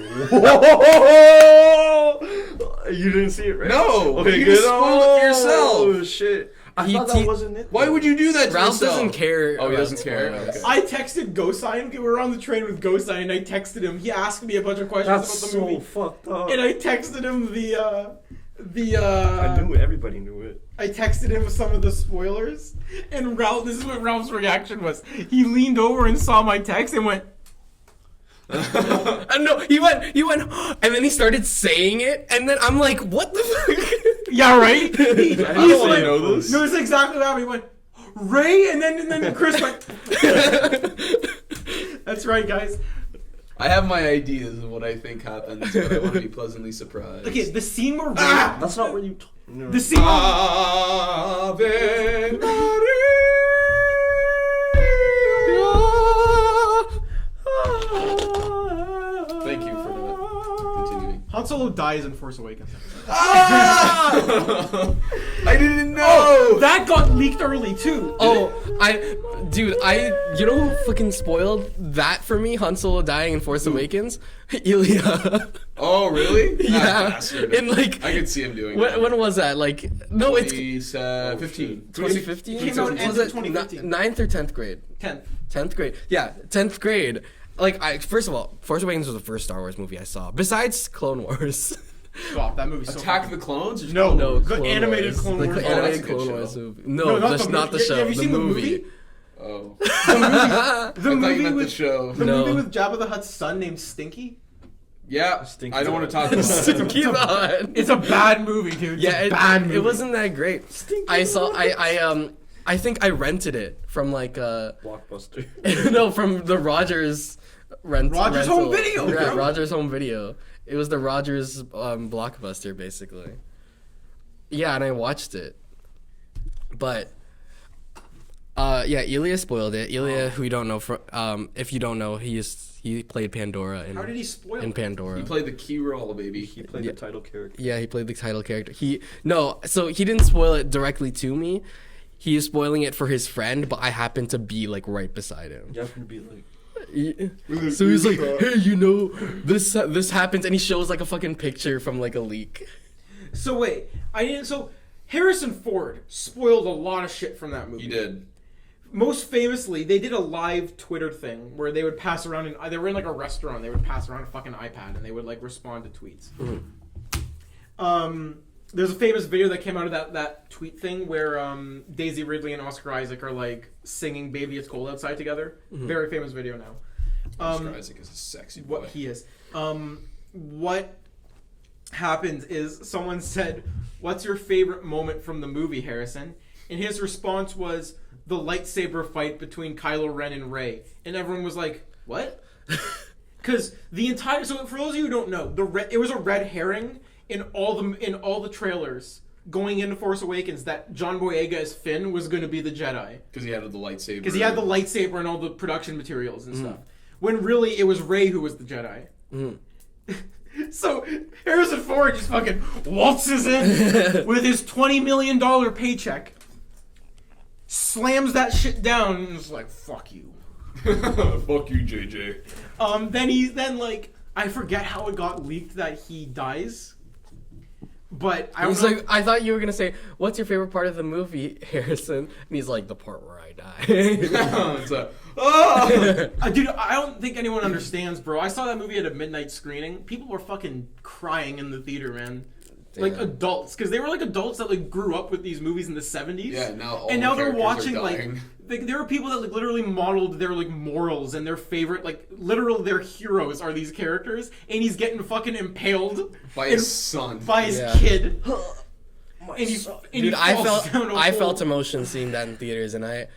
You didn't see it, right? No. Okay, You good. just spoiled it for yourself. Oh shit. I thought that wasn't it. Why would you do that to Ralph yourself? doesn't care. Oh, he about doesn't care. spoilers. Okay. I texted Gosai. We were on the train with Gosai, and I texted him. He asked me a bunch of questions That's about the movie, so fucked up. and I texted him I knew it. Everybody knew it. I texted him some of the spoilers, and Ralph. This is what Ralph's reaction was. He leaned over and saw my text and went. No, he went, and then he started saying it, and then I'm like, what the fuck? Yeah, right. He's I don't like, know this. No, it's exactly that. He went, Ray, and then Chris went. That's right, guys. I have my ideas of what I think happens, but I want to be pleasantly surprised. Okay, the scene where Ray. That's not what you. No. The scene. Ave Maria. Thank you for not continuing. Han Solo dies in Force Awakens. I didn't know. Oh, that got leaked early too. Dude, you know who fucking spoiled that for me? Han Solo dying in Force Awakens? Ilya. Oh, really? Yeah. Ah, bastard. In like, I could see him doing that. when was that? Like, no, it's 15. 2015. Came out end Was of it 2015. 9th or 10th grade? 10th grade. Yeah, 10th grade. Like, first of all, Force Awakens was the first Star Wars movie I saw, besides Clone Wars. Stop, that movie's so Attack of the Clones? Or just No, Clone no, Wars? the Clone animated Wars. Clone The Wars. Oh, that's a animated good Clone show. Wars movie. No, No, not just the not the movie. show. Have you seen the movie? Oh. The I thought you movie meant with the show. the No. movie with Jabba the Hutt's son named Stinky. Yeah, Stinky I don't want to talk Dog. about it. Stinky on. It's a bad movie, dude. It's Yeah, a bad movie. it wasn't that great. I think I rented it from like Blockbuster. no, from the Rogers Rogers rental. Home Video, Yeah, bro. Rogers Home Video. It was the Rogers Blockbuster basically. Yeah, and I watched it. But yeah, Ilya spoiled it. Ilya, who you don't know if you don't know, he played Pandora How did he spoil in it? Pandora. He played the key role, baby. He played the title character. Yeah, he played the title character. So he didn't spoil it directly to me. He is spoiling it for his friend, but I happened to be like right beside him. You have to be like. So he's like, "Hey, you know, this happens," and he shows like a fucking picture from like a leak. So wait, So Harrison Ford spoiled a lot of shit from that movie. He did. Most famously, they did a live Twitter thing where they would pass around, and they were in like a restaurant. They would pass around a fucking iPad, and they would like respond to tweets. There's a famous video that came out of that tweet thing where Daisy Ridley and Oscar Isaac are like singing "Baby It's Cold Outside" together. Very famous video now. Oscar Isaac is a sexy boy. What he is. What happened is someone said, "What's your favorite moment from the movie, Harrison?" And his response was the lightsaber fight between Kylo Ren and Rey, and everyone was like, "What?" Because the entire for those of you who don't know, it was a red herring in all the trailers going into Force Awakens that John Boyega as Finn was going to be the Jedi Because he had the lightsaber. because he had the lightsaber and all the production materials and stuff. When really it was Rey who was the Jedi. So Harrison Ford just fucking waltzes in with his $20 million paycheck, slams that shit down, and is like, "Fuck you." Fuck you, JJ. Then like I forget how it got leaked that he dies, but I He's don't know. like, I thought you were gonna say, "What's your favorite part of the movie, Harrison?" And he's like, "The part where I die." It's a, oh! Dude, I don't think anyone understands, bro. I saw that movie at a midnight screening. People were fucking crying in the theater, man. Like adults, because they were like adults that like grew up with these movies in the 70s. Yeah, now all and the now they're characters watching are like dying. there are people that like literally modeled their like morals and their favorite like literal their heroes are these characters, and he's getting fucking impaled By his son. by his Yeah. kid. And he Dude, I falls down a felt hole. emotion seeing that in theaters, and I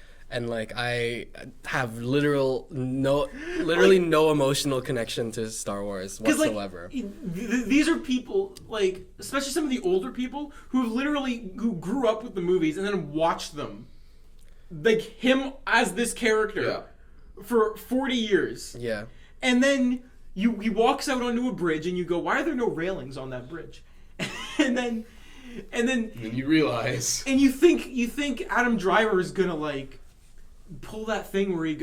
have literally no emotional connection to Star Wars 'Cause, like, whatsoever. These are people, like, especially some of the older people who grew up with the movies and then watched them. Like, him as this character. Yeah. for 40 years. Yeah. And then he walks out onto a bridge, and you go, why are there no railings on that bridge? and then you realize. And you think Adam Driver is gonna like pull that thing where he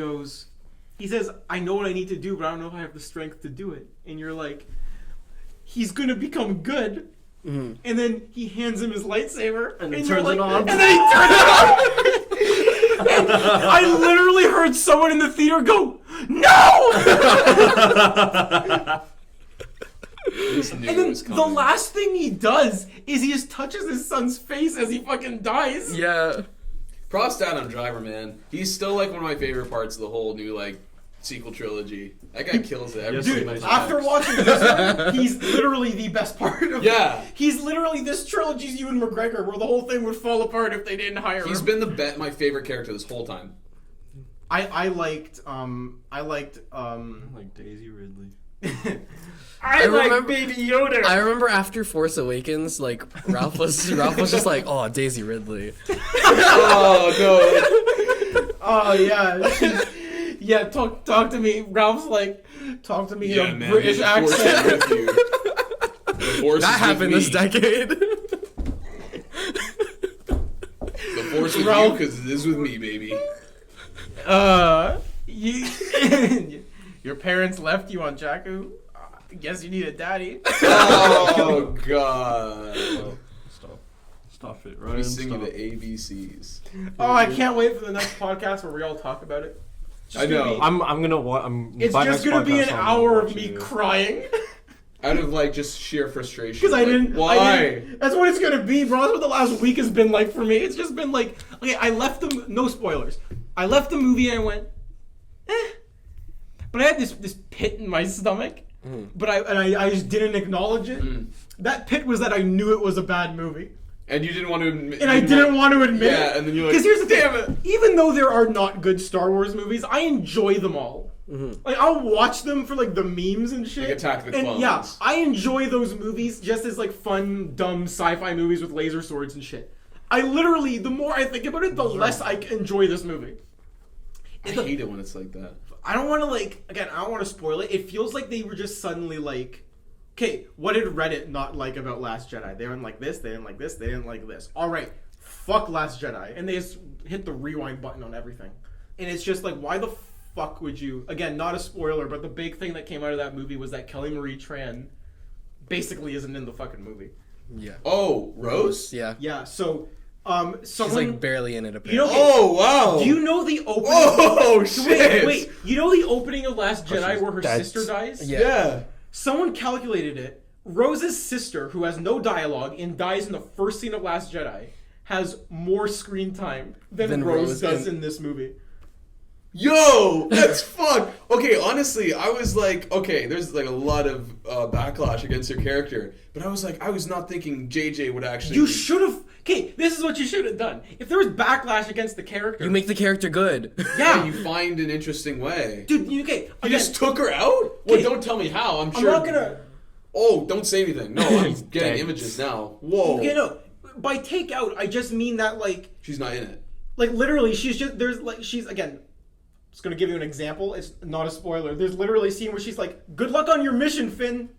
says, I know what I need to do, but I don't know if I have the strength to do it. And you're like, he's gonna become good. Mm-hmm. And then he hands him his lightsaber, and he turns it on. And then he turns it on. And I literally heard someone in the theater go, "No!" And then the last thing he does is he just touches his son's face as he fucking dies. Yeah. Props to Adam Driver, man. He's still like one of my favorite parts of the whole new like sequel trilogy. That guy kills it every Dude, time. after watching this one, he's literally the best part of it. Yeah. He's literally this trilogy's Ewan McGregor, where the whole thing would fall apart if they didn't hire him. He's been my favorite character this whole time. I liked Daisy Ridley. I like Baby Yoda. I remember after Force Awakens, like Ralph was just like, oh, Daisy Ridley. Oh no. Oh yeah. Yeah, talk to me. Ralph's like, talk to me in a British accent. That happened this decade. The force with you, because it is with me, baby. Your parents left you on Jakku. I guess you need a daddy. Oh god. Stop it, right? We sing you the ABCs. Oh, I can't wait for the next podcast where we all talk about it. I know. It's just gonna be an hour of me crying. Out of like just sheer frustration. Because I didn't. Why? That's what it's gonna be, bro. That's what the last week has been like for me. It's just been like, okay, I left the no spoilers. I left the movie and I went, but I had this pit in my stomach. But I just didn't acknowledge it. That pit was that I knew it was a bad movie. And you didn't want to admit. And I didn't want to admit it. Yeah, and then you're like, because here's the thing. Even though there are not good Star Wars movies, I enjoy them all. Like, I'll watch them for like the memes and shit. Like Attack of the Clones. And yeah, I enjoy those movies just as like fun, dumb sci-fi movies with laser swords and shit. I literally, the more I think about it, the less I enjoy this movie. I hate it when it's like that. I don't want to I don't want to spoil it. It feels like they were just suddenly like, okay, what did Reddit not like about Last Jedi? They didn't like this, they didn't like this, they didn't like this. Alright, fuck Last Jedi. And they just hit the rewind button on everything. And it's just like, why the fuck would you... Again, not a spoiler, but the big thing that came out of that movie was that Kelly Marie Tran basically isn't in the fucking movie. Yeah. Oh, Rose? Yeah. Yeah, so... someone... She's like barely in it, apparently. You know, oh, wow! Do you know the opening... Oh, shit! Wait, you know the opening of Last Jedi where her sister dies? Yeah. Someone calculated it. Rose's sister, who has no dialogue and dies in the first scene of Last Jedi, has more screen time than Rose does in this movie. Yo, that's fucked. Okay, honestly, I was like, okay, there's like a lot of backlash against her character, but I was not thinking JJ would actually... You should have... Okay, this is what you should have done. If there was backlash against the character... You make the character good. Yeah. You find an interesting way. Dude, okay. You just took her out? Well, don't tell me how. I'm sure... I'm not gonna... Oh, don't say anything. No, I'm getting images now. Whoa. Okay, no. By take out, I just mean that, like... She's not in it. Like, literally, she's just... There's, like, she's... Again, just gonna give you an example. It's not a spoiler. There's literally a scene where she's like, good luck on your mission, Finn.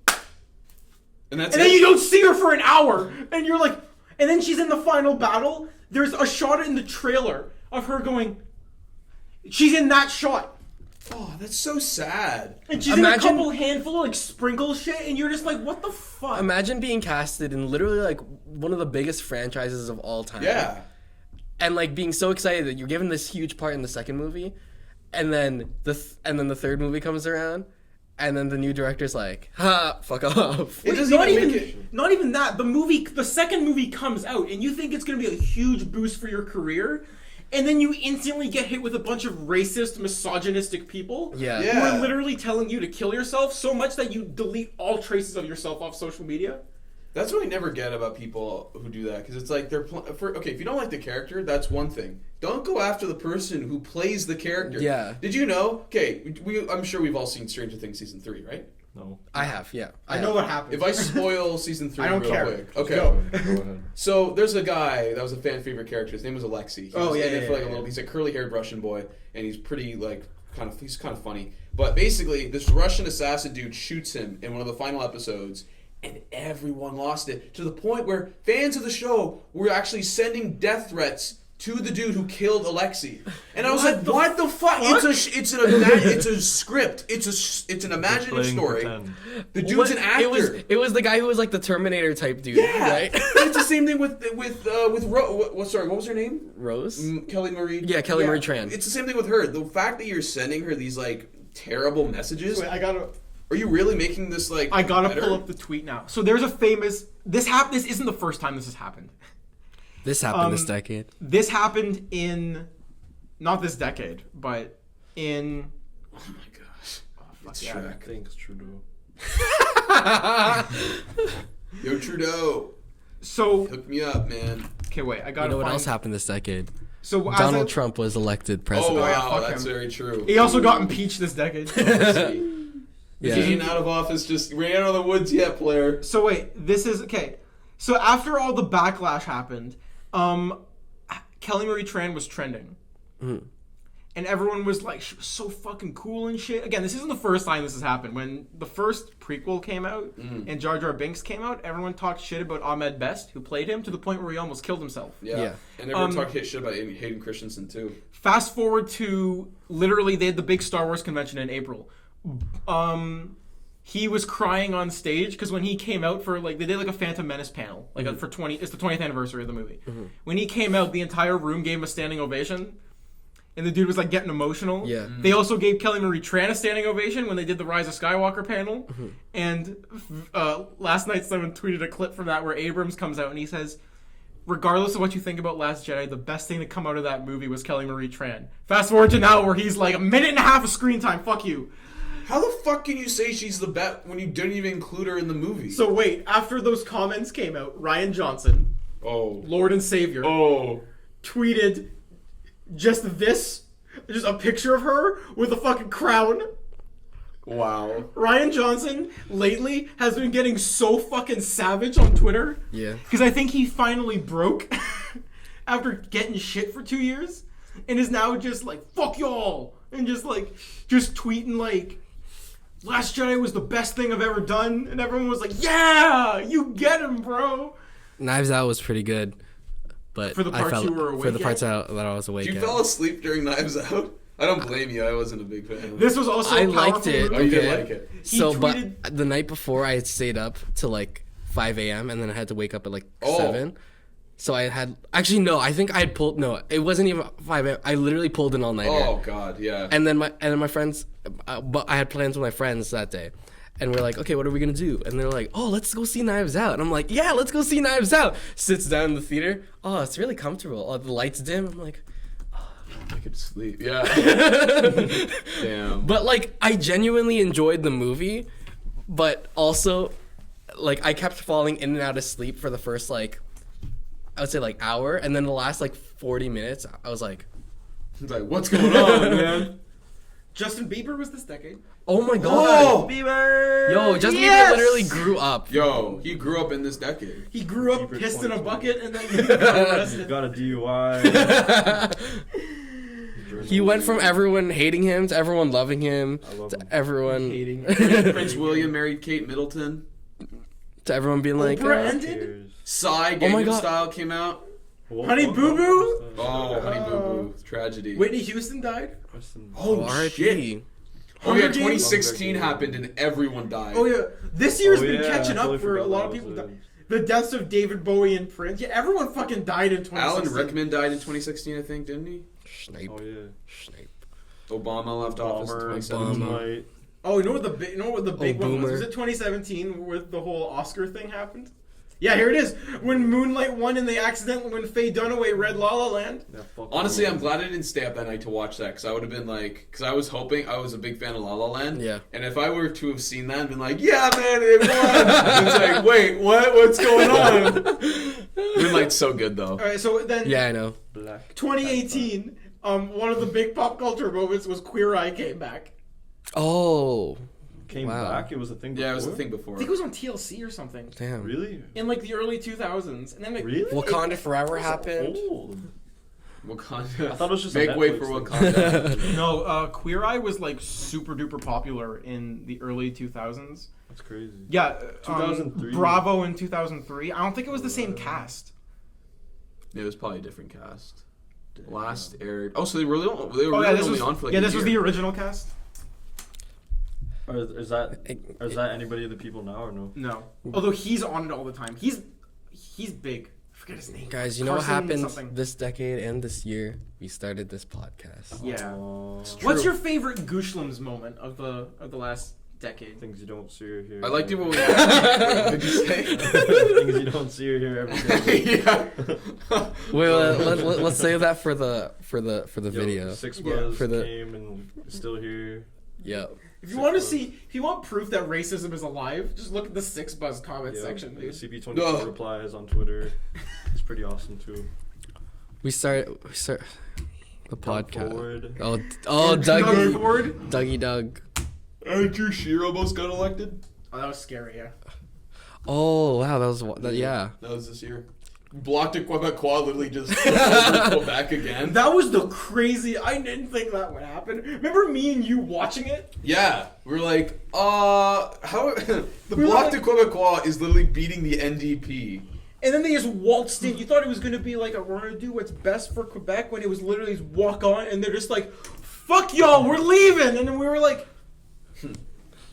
And that's then you don't see her for an hour. And you're like... And then she's in the final battle. There's a shot in the trailer of her going... She's in that shot. Oh, that's so sad. And she's in a couple handful of like sprinkle shit, and you're just like, what the fuck? Imagine being casted in literally like one of the biggest franchises of all time. Yeah. And like being so excited that you're given this huge part in the second movie, and then the third movie comes around, and then the new director's like, ha, fuck off. It doesn't even make it. Not even that. The second movie comes out, and you think it's gonna be a huge boost for your career. And then you instantly get hit with a bunch of racist, misogynistic people who are literally telling you to kill yourself so much that you delete all traces of yourself off social media. That's what I never get about people who do that, because it's like okay, if you don't like the character, that's one thing. Don't go after the person who plays the character. Yeah. Did you know? Okay, I'm sure we've all seen Stranger Things season 3, right? No. I have, yeah. I know what happens. If I spoil season 3 I don't real care. quick. Okay. Go. Go ahead. So there's a guy that was a fan favorite character. His name was Alexi. He's in it for like a little. He's a curly haired Russian boy, and he's pretty like he's kind of funny. But basically, this Russian assassin dude shoots him in one of the final episodes, and everyone lost it to the point where fans of the show were actually sending death threats to the dude who killed Alexei. And I was like, what the fuck? It's a script. It's an imaginative story. The dude's an actor. It was the guy who was like the Terminator type dude, yeah. right? It's the same thing with what was her name? Rose? Kelly Marie. Yeah, Kelly Marie Tran. It's the same thing with her. The fact that you're sending her these like terrible messages. Wait, Are you really making this like I gotta better? pull up the tweet now. So there's a famous this isn't the first time this has happened. This happened this decade. This happened in not this decade, but in Oh my gosh. it's Shrek. Thanks, Trudeau. Yo, Trudeau. So Hook me up, man. okay, wait, I gotta You know what find, else happened this decade? So Donald Trump was elected Oh, president. wow. fuck That's him. very true. He also got impeached this decade. Yeah. He ain't out of office, just we ain't out of the woods yet, player. So wait, this is okay. So after all the backlash happened, Kelly Marie Tran was trending. And everyone was like, she was so fucking cool and shit. Again, this isn't the first time this has happened. When the first prequel came out and Jar Jar Binks came out, everyone talked shit about Ahmed Best, who played him, to the point where he almost killed himself. Yeah. And everyone talked shit about Hayden Christensen, too. Fast forward to literally, they had the big Star Wars convention in April. He was crying on stage because when he came out for like they did like a Phantom Menace panel like it's the 20th anniversary of the movie. When he came out, the entire room gave him a standing ovation, and the dude was like getting emotional. Yeah. They also gave Kelly Marie Tran a standing ovation when they did the Rise of Skywalker panel. And last night someone tweeted a clip from that where Abrams comes out and he says, regardless of what you think about Last Jedi, the best thing to come out of that movie was Kelly Marie Tran. Fast forward to now where he's like a minute and a half of screen time. Fuck you. How the fuck can you say she's the best when you didn't even include her in the movie? So wait, after those comments came out, Ryan Johnson, Lord and Savior, tweeted just a picture of her with a fucking crown. Wow. Ryan Johnson lately has been getting so fucking savage on Twitter. Yeah. Because I think he finally broke after getting shit for 2 years and is now just like, fuck y'all. And just tweeting like, Last Jedi was the best thing I've ever done. And everyone was like, yeah, you get him, bro. Knives Out was pretty good. But For the parts you were awake For the parts at? that I was awake You at. fell asleep during Knives Out? I don't blame you. I wasn't a big fan. This was also I a liked powerful it. movie. Oh, you did Okay. like it. So, He but tweeted- the night before, I had stayed up till like 5 a.m. and then I had to wake up at like Oh. 7. So I had actually no. I think I had pulled no. It wasn't even 5 a.m. I literally pulled an all nighter. Oh god, yeah. And then my friends, but I had plans with my friends that day, and we're like, okay, what are we gonna do? And they're like, oh, let's go see Knives Out. And I'm like, yeah, let's go see Knives Out. Sits down in the theater. Oh, it's really comfortable. Oh, the lights dim. I'm like, I could sleep. Yeah. Damn. but like I genuinely enjoyed the movie, but also like I kept falling in and out of sleep for the first like I would say like hour, and then the last like 40 minutes I was like, It's like, what's going on, man? Justin Bieber was this decade. oh my god. Oh! Bieber! Yo, Justin Yes! Bieber literally grew up. Yo, he grew up in this decade. He grew up Bieber pissed in a 2020. bucket and then he got arrested. Got a DUI. He went from everyone hating him to everyone loving him I love to him. everyone Hating. Prince William married Kate Middleton. to everyone being like, Oprah ended? Psy, Oh my Gangnam God. Style came out. Honey Boo Boo? Oh, Honey Boo Boo. Tragedy. Whitney Houston died? Oh, R.I.P. shit. Oh Hunger yeah, Games? 2016 happened and everyone died. Oh yeah, this year's been yeah, catching I up totally for a forgot lot that of was people. it. The deaths of David Bowie and Prince. Yeah, everyone fucking died in 2016. Alan Rickman died in 2016, I think, didn't he? Snipe. Oh yeah. Snipe. Obama left office in Bomber, 2017. Obama. Oh, you know what the big one was? Boomer. Was it 2017 where the whole Oscar thing happened? Yeah, here it is. When Moonlight won and they accidentally, when Faye Dunaway read La La Land. That fucking Honestly, I'm movie. glad I didn't stay up that night to watch that because I would have been like, because I was hoping, I was a big fan of La La Land. Yeah. And if I were to have seen that and been like, yeah, man, it won. It's like, wait, what? What's going on? Moonlight's so good though. All right, so then Yeah, I know. Black 2018, one of the big pop culture moments was Queer Eye came back. Oh, came Wow. back. It was a thing. Before? Yeah, it was the thing before. I think it was on TLC or something damn. Really? in like the early 2000s, and then like, Really? Wakanda Forever happened. Old. Wakanda. I thought it was just a Make way Netflix for thing. Wakanda. No, Queer Eye was like super duper popular in the early 2000s. That's crazy. Yeah, 2003. Bravo in 2003. I don't think it was the same cast. It was probably a different cast. Last aired. Oh, so they were really This only was, on for like yeah, a this was the year. original cast. Or is that anybody of the people now or no? No, although he's on it all the time. He's big. I forget his name. Guys, you know what Carson happened something. this decade and this year? We started this podcast. Yeah. Oh, What's your favorite GOOSHLEMS moment of the last decade? things you don't see or hear? I liked it when we. What did you say? Things you don't see or hear every day. Yeah. Wait, let's save that for the video. Six Yeah. Buzz For the- came and is still here. Yeah. If you want to see, if you want proof that racism is alive, just look at the Six Buzz comment Yeah, section, the dude. CP24 Ugh. replies on Twitter. It's pretty awesome too. We start the Doug podcast. Ford. Oh, Doug Dougie, Ford? Dougie Doug. Andrew Scheer almost got elected. Oh, that was scary, yeah. Oh wow, yeah. That was this year. Blocked a Quebecois literally just over Quebec again. That was the crazy. I didn't think that would happen. Remember me and you watching it? Yeah, we're like, how the We were Bloc de like- Quebecois is literally beating the NDP. And then they just waltzed in. You thought it was going to be like, we're going to do what's best for Quebec, when it was literally just walk on, and they're just like, fuck y'all, we're leaving. And then we were like,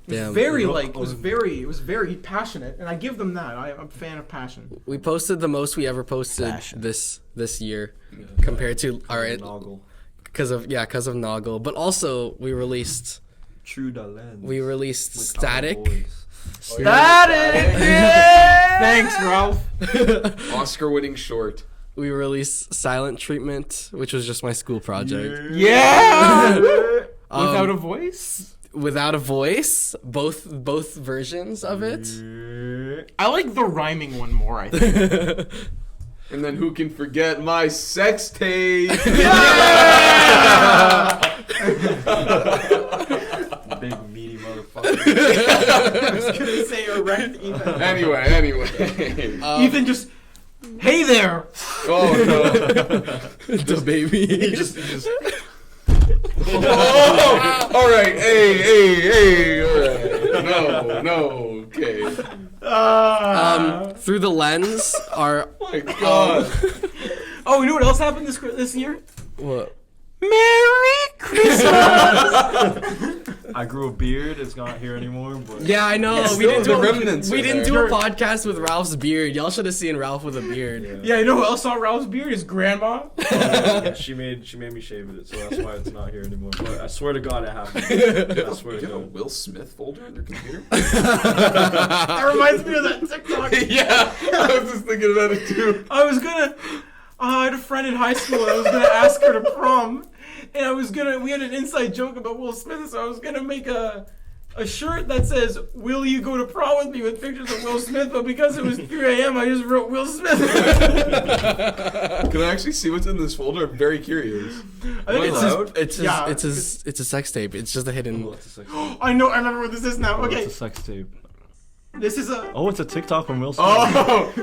Damn. it was very passionate, and I give them that. I'm a fan of passion. We posted the most we ever posted Fashion. this year compared to our Noggle. because of Noggle, but also we released True the lens. Static. Static! Thanks, Ralph. Oscar-winning short. We released Silent Treatment, which was just my school project. Yeah! Um, Without a voice? Without a voice, both versions of it. I like the rhyming one more, I think. And then who can forget my sex tape? Big meaty motherfucker. I was gonna say erect Ethan. Anyway. Ethan just, hey there! Oh no. The baby. He just Oh, all right. Hey. All right. No. Okay. Through the lens are Oh my God. Oh, you know what else happened this year? what? Merry Christmas! I grew a beard. It's not here anymore. But Yeah, I know. Yes, we didn't the do remnants we are didn't there. do a podcast with Ralph's beard. Y'all should have seen Ralph with a beard. Yeah, you know who else saw Ralph's beard? His grandma. Yeah, she made me shave it, so that's why it's not here anymore. But I swear to God, it happened. I swear Do to you have a God. Will Smith folder on your computer? That reminds me of that TikTok. Yeah, I was just thinking about it too. I had a friend in high school, and I was gonna ask her to prom. And we had an inside joke about Will Smith, so I was gonna make a shirt that says, "Will you go to prom with me?" with pictures of Will Smith, but because it was 3 a.m., I just wrote Will Smith. Can I actually see what's in this folder? I'm very curious. I think Am I allowed? It's a sex tape. It's just a hidden. Oh, it's a sex tape. I know. I remember what this is now. Oh, Okay, it's a sex tape. this is a. Oh, it's a TikTok from Will Smith. Oh,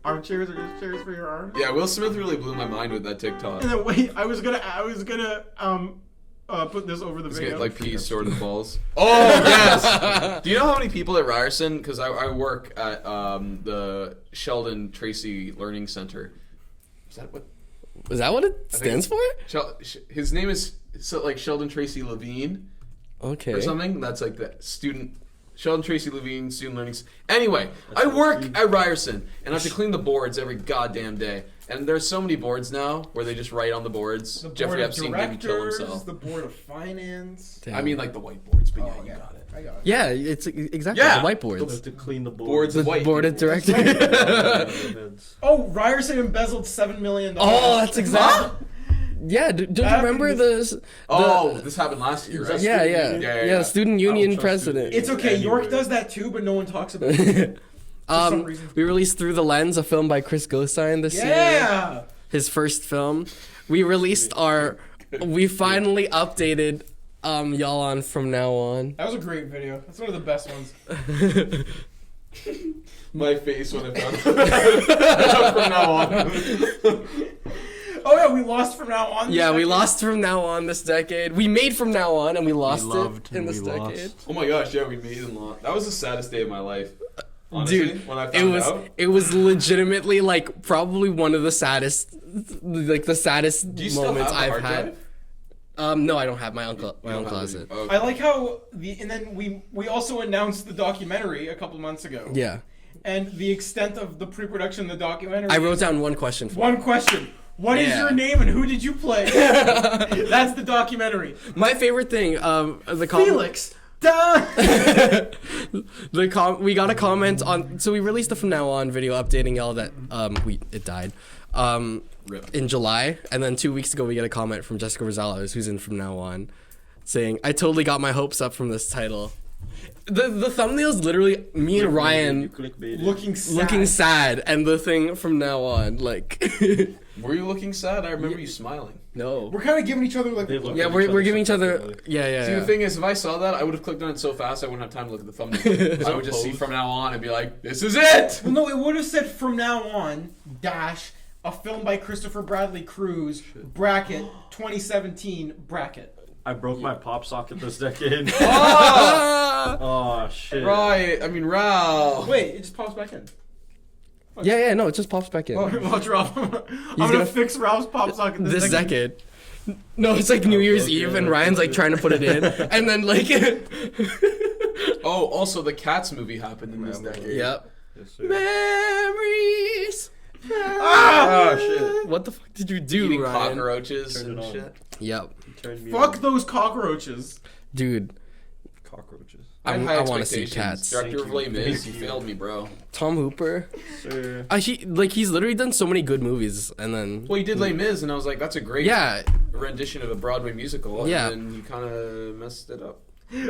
Armchairs are just chairs for your arms. yeah. Will Smith really blew my mind with that TikTok. And then wait, I was gonna put this over the Let's video. get like peas sorted the balls. Oh yes. Do you know how many people at Ryerson? Because I work at the Sheldon Tracy Learning Center. Is that what? Is that what it stands for? His name is like Sheldon Tracy Levine Okay. or something. That's like the student. Sheldon Tracy Levine, student learning. Anyway, I work at Ryerson, and I have to clean the boards every goddamn day. And there's so many boards now where they just write on the boards. The Jeffrey board of Epstein maybe kill directors, himself. The board of finance. Damn. I mean, like the whiteboards, but yeah, Oh, you got it. I got it. Yeah, it's exactly Yeah. the I whiteboards. have to clean the Boards The of white. board of people. directors. Oh, Ryerson embezzled $7 million. Oh, that's exactly. Yeah, don't you That remember happened This happened last year, right? Yeah, the student union trust president. It's okay. York Anyway. does that too, but no one talks about it. some reason. We released Through the Lens, a film by Chris Gosine this year. Yeah. His first film. We released we finally updated Y'all On From Now On. That was a great video. That's one of the best ones. My face when I found out from now on. Oh yeah, we lost from now on. Yeah, we lost from now on this decade. We made from now on, and we lost loved it in and this we decade. lost. Oh my gosh, yeah, we made and lost. That was the saddest day of my life. Honestly, Dude, when I found out. it was legitimately like probably one of the saddest, like the saddest Do you still moments have the I've hard had. drive? No, I don't have my own You don't have closet. any- I like how and then we also announced the documentary a couple months ago. Yeah, And the extent of the pre-production of the documentary. I wrote down one question for one question. What is Yeah. your name and who did you play? That's the documentary. my favorite thing. Felix. Duh. We got a comment on. So we released the From Now On video updating y'all that it died. Rip. In July, and then 2 weeks ago we get a comment from Jessica Rosales, who's in From Now On, saying, "I totally got my hopes up from this title." The thumbnail is literally me and Ryan looking sad, and the thing From Now On, like, Were you looking sad? I remember you smiling. no. We're kind of giving each other like. They look Yeah, at we're each other giving each other. separately. Yeah. See, the thing is, if I saw that, I would have clicked on it so fast I wouldn't have time to look at the thumbnail. I would just see From Now On and be like, "This is it." Well, no, it would have said from now on dash a film by Kristoffer Bradley Cruz bracket 2017 bracket. I broke my pop socket this decade. Oh, Oh shit. right. I mean, Ralph. Wait, it just pops back in. Yeah, no, it just pops back in. Watch Ralph. I'm gonna gonna- fix Ralph's pop socket This decade. No, it's like New Year's Eve, and Ryan's like trying to put it in, and then like, Oh, also the Cats movie happened in this decade. yep. Yes, sir. Memories. Oh shit. What the fuck did you do, Eating Ryan? cockroaches Turn and it on. shit. Yep, Turned me Fuck on. those cockroaches. dude. Cockroaches. I had I high wanna see expectations. Cats. Director of Thank Les you. Mis, Thank you you. failed me, bro. Tom Hooper. Sir. He's literally done so many good movies, and then Well, you did Les Mis, and I was like, that's a great yeah, rendition of a Broadway musical. Yeah. And then you kind of messed it up.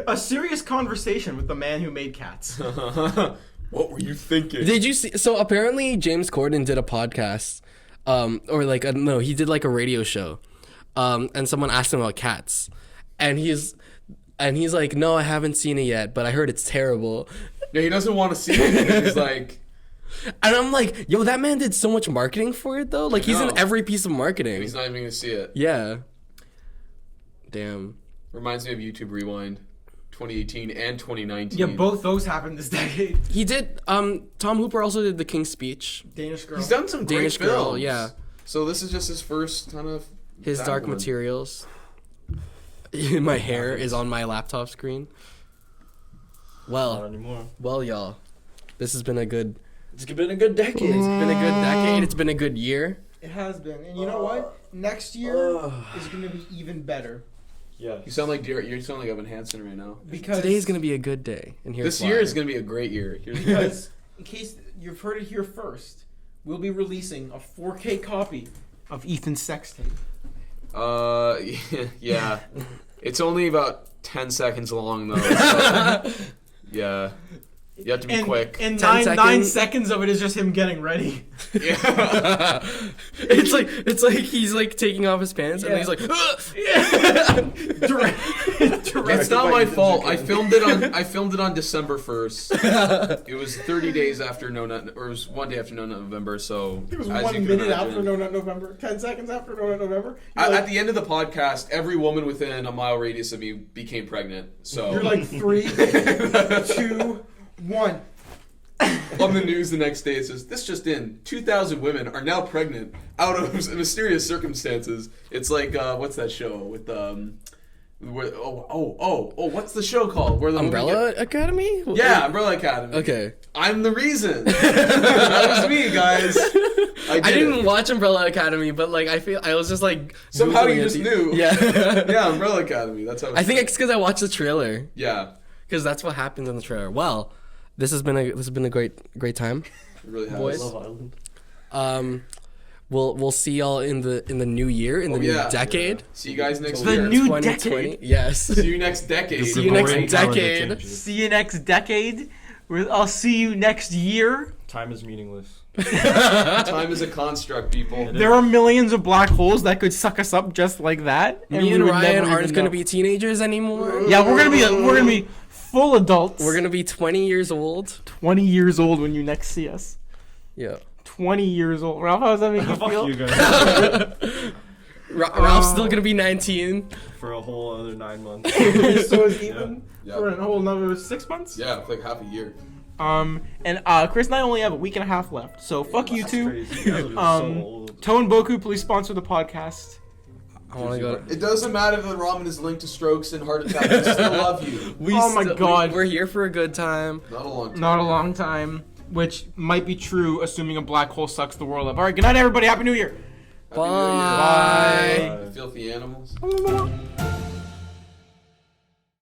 A serious conversation with the man who made Cats. What were you thinking? Did you see? So apparently James Corden did a podcast, or like no, he did like a radio show, and someone asked him about Cats, and he's like, no, I haven't seen it yet, but I heard it's terrible, Yeah, he doesn't want to see it. He's like, and I'm like, yo, that man did so much marketing for it though, like he's in know. every piece of marketing. he's not even going to see it. Yeah. Damn. Reminds me of YouTube Rewind 2018 and 2019. Yeah, both those happened this decade. He did. Tom Hooper also did The King's Speech. Danish Girl. He's done some Danish great Girl, films. yeah. So this is just his first kind of His Dark dabbling. Materials. My hair is on my laptop screen. Not Well, anymore. y'all. This has been a good. It's been a good decade. It's been a good decade. It's been a good year. It has been. And you know what? Next year is going to be even better. Yeah. You sound like you sound like Evan Hansen right now. Because Today's gonna be a good day, and here's This why. year is going to be a great year. Here's because in case you've heard it here first, we'll be releasing a 4K copy of Ethan's sex tape. yeah. It's only about 10 seconds long though. So, yeah. You have to be quick. And 10 9 seconds. seconds of it is just him getting ready. Yeah. it's like he's like taking off his pants, and then he's like, It's not my fault. I filmed it on December 1st. It was 30 days after No Nut, or it was 1 day after No Nut November. So It was as 1 you can minute imagine- after No Nut November, 10 seconds after No Nut November. You're At the end of the podcast, every woman within a mile radius of me became pregnant. So you're like 3, 2, 1. on the news the next day, it says, "This just in: 2,000 women are now pregnant out of mysterious circumstances." It's like what's that show with where, what's the show called? Where the women Umbrella Academy? get- yeah, Umbrella Academy. Okay. I'm the reason. That was me, guys. I did didn't it. watch Umbrella Academy, but like I was just like Somehow Googling you it. just knew. Yeah. Yeah, Umbrella Academy. That's how. I think it's because I watched the trailer, yeah, because that's what happens in the trailer. Well, this has been a great time. it really has. Boys. Love Island. We'll see y'all in the new year, in the new yeah. decade. See you guys next The year. new 2020. decade. Yes. See you next decade. See you next Boring calendar decade. changes. See you next decade. I'll see you next year. Time is meaningless. Time is a construct, people. There are millions of black holes that could suck us up just like that. Me and we would Ryan never aren't even gonna know. be teenagers anymore. Yeah, we're gonna be full adults. We're gonna be 20 years old. 20 years old when you next see us. Yeah. 20 years old. Ralph, how does that make you Fuck feel? you guys. Ralph's still gonna be 19. For a whole other 9 months. So is Ethan Yeah. for a whole another 6 months. Yeah, it's like half a year. And Chris and I only have a week and a half left. So fuck you That's two. crazy. You guys are so old. Toe and Boku, please sponsor the podcast. I wanna go. It doesn't matter that ramen is linked to strokes and heart attacks. I still love you. Oh my God. We're here for a good time. Not a long time. Not a long time, which might be true, assuming a black hole sucks the world up. All right, good night, everybody. Happy New Year. Happy New Year. Bye. Filthy animals.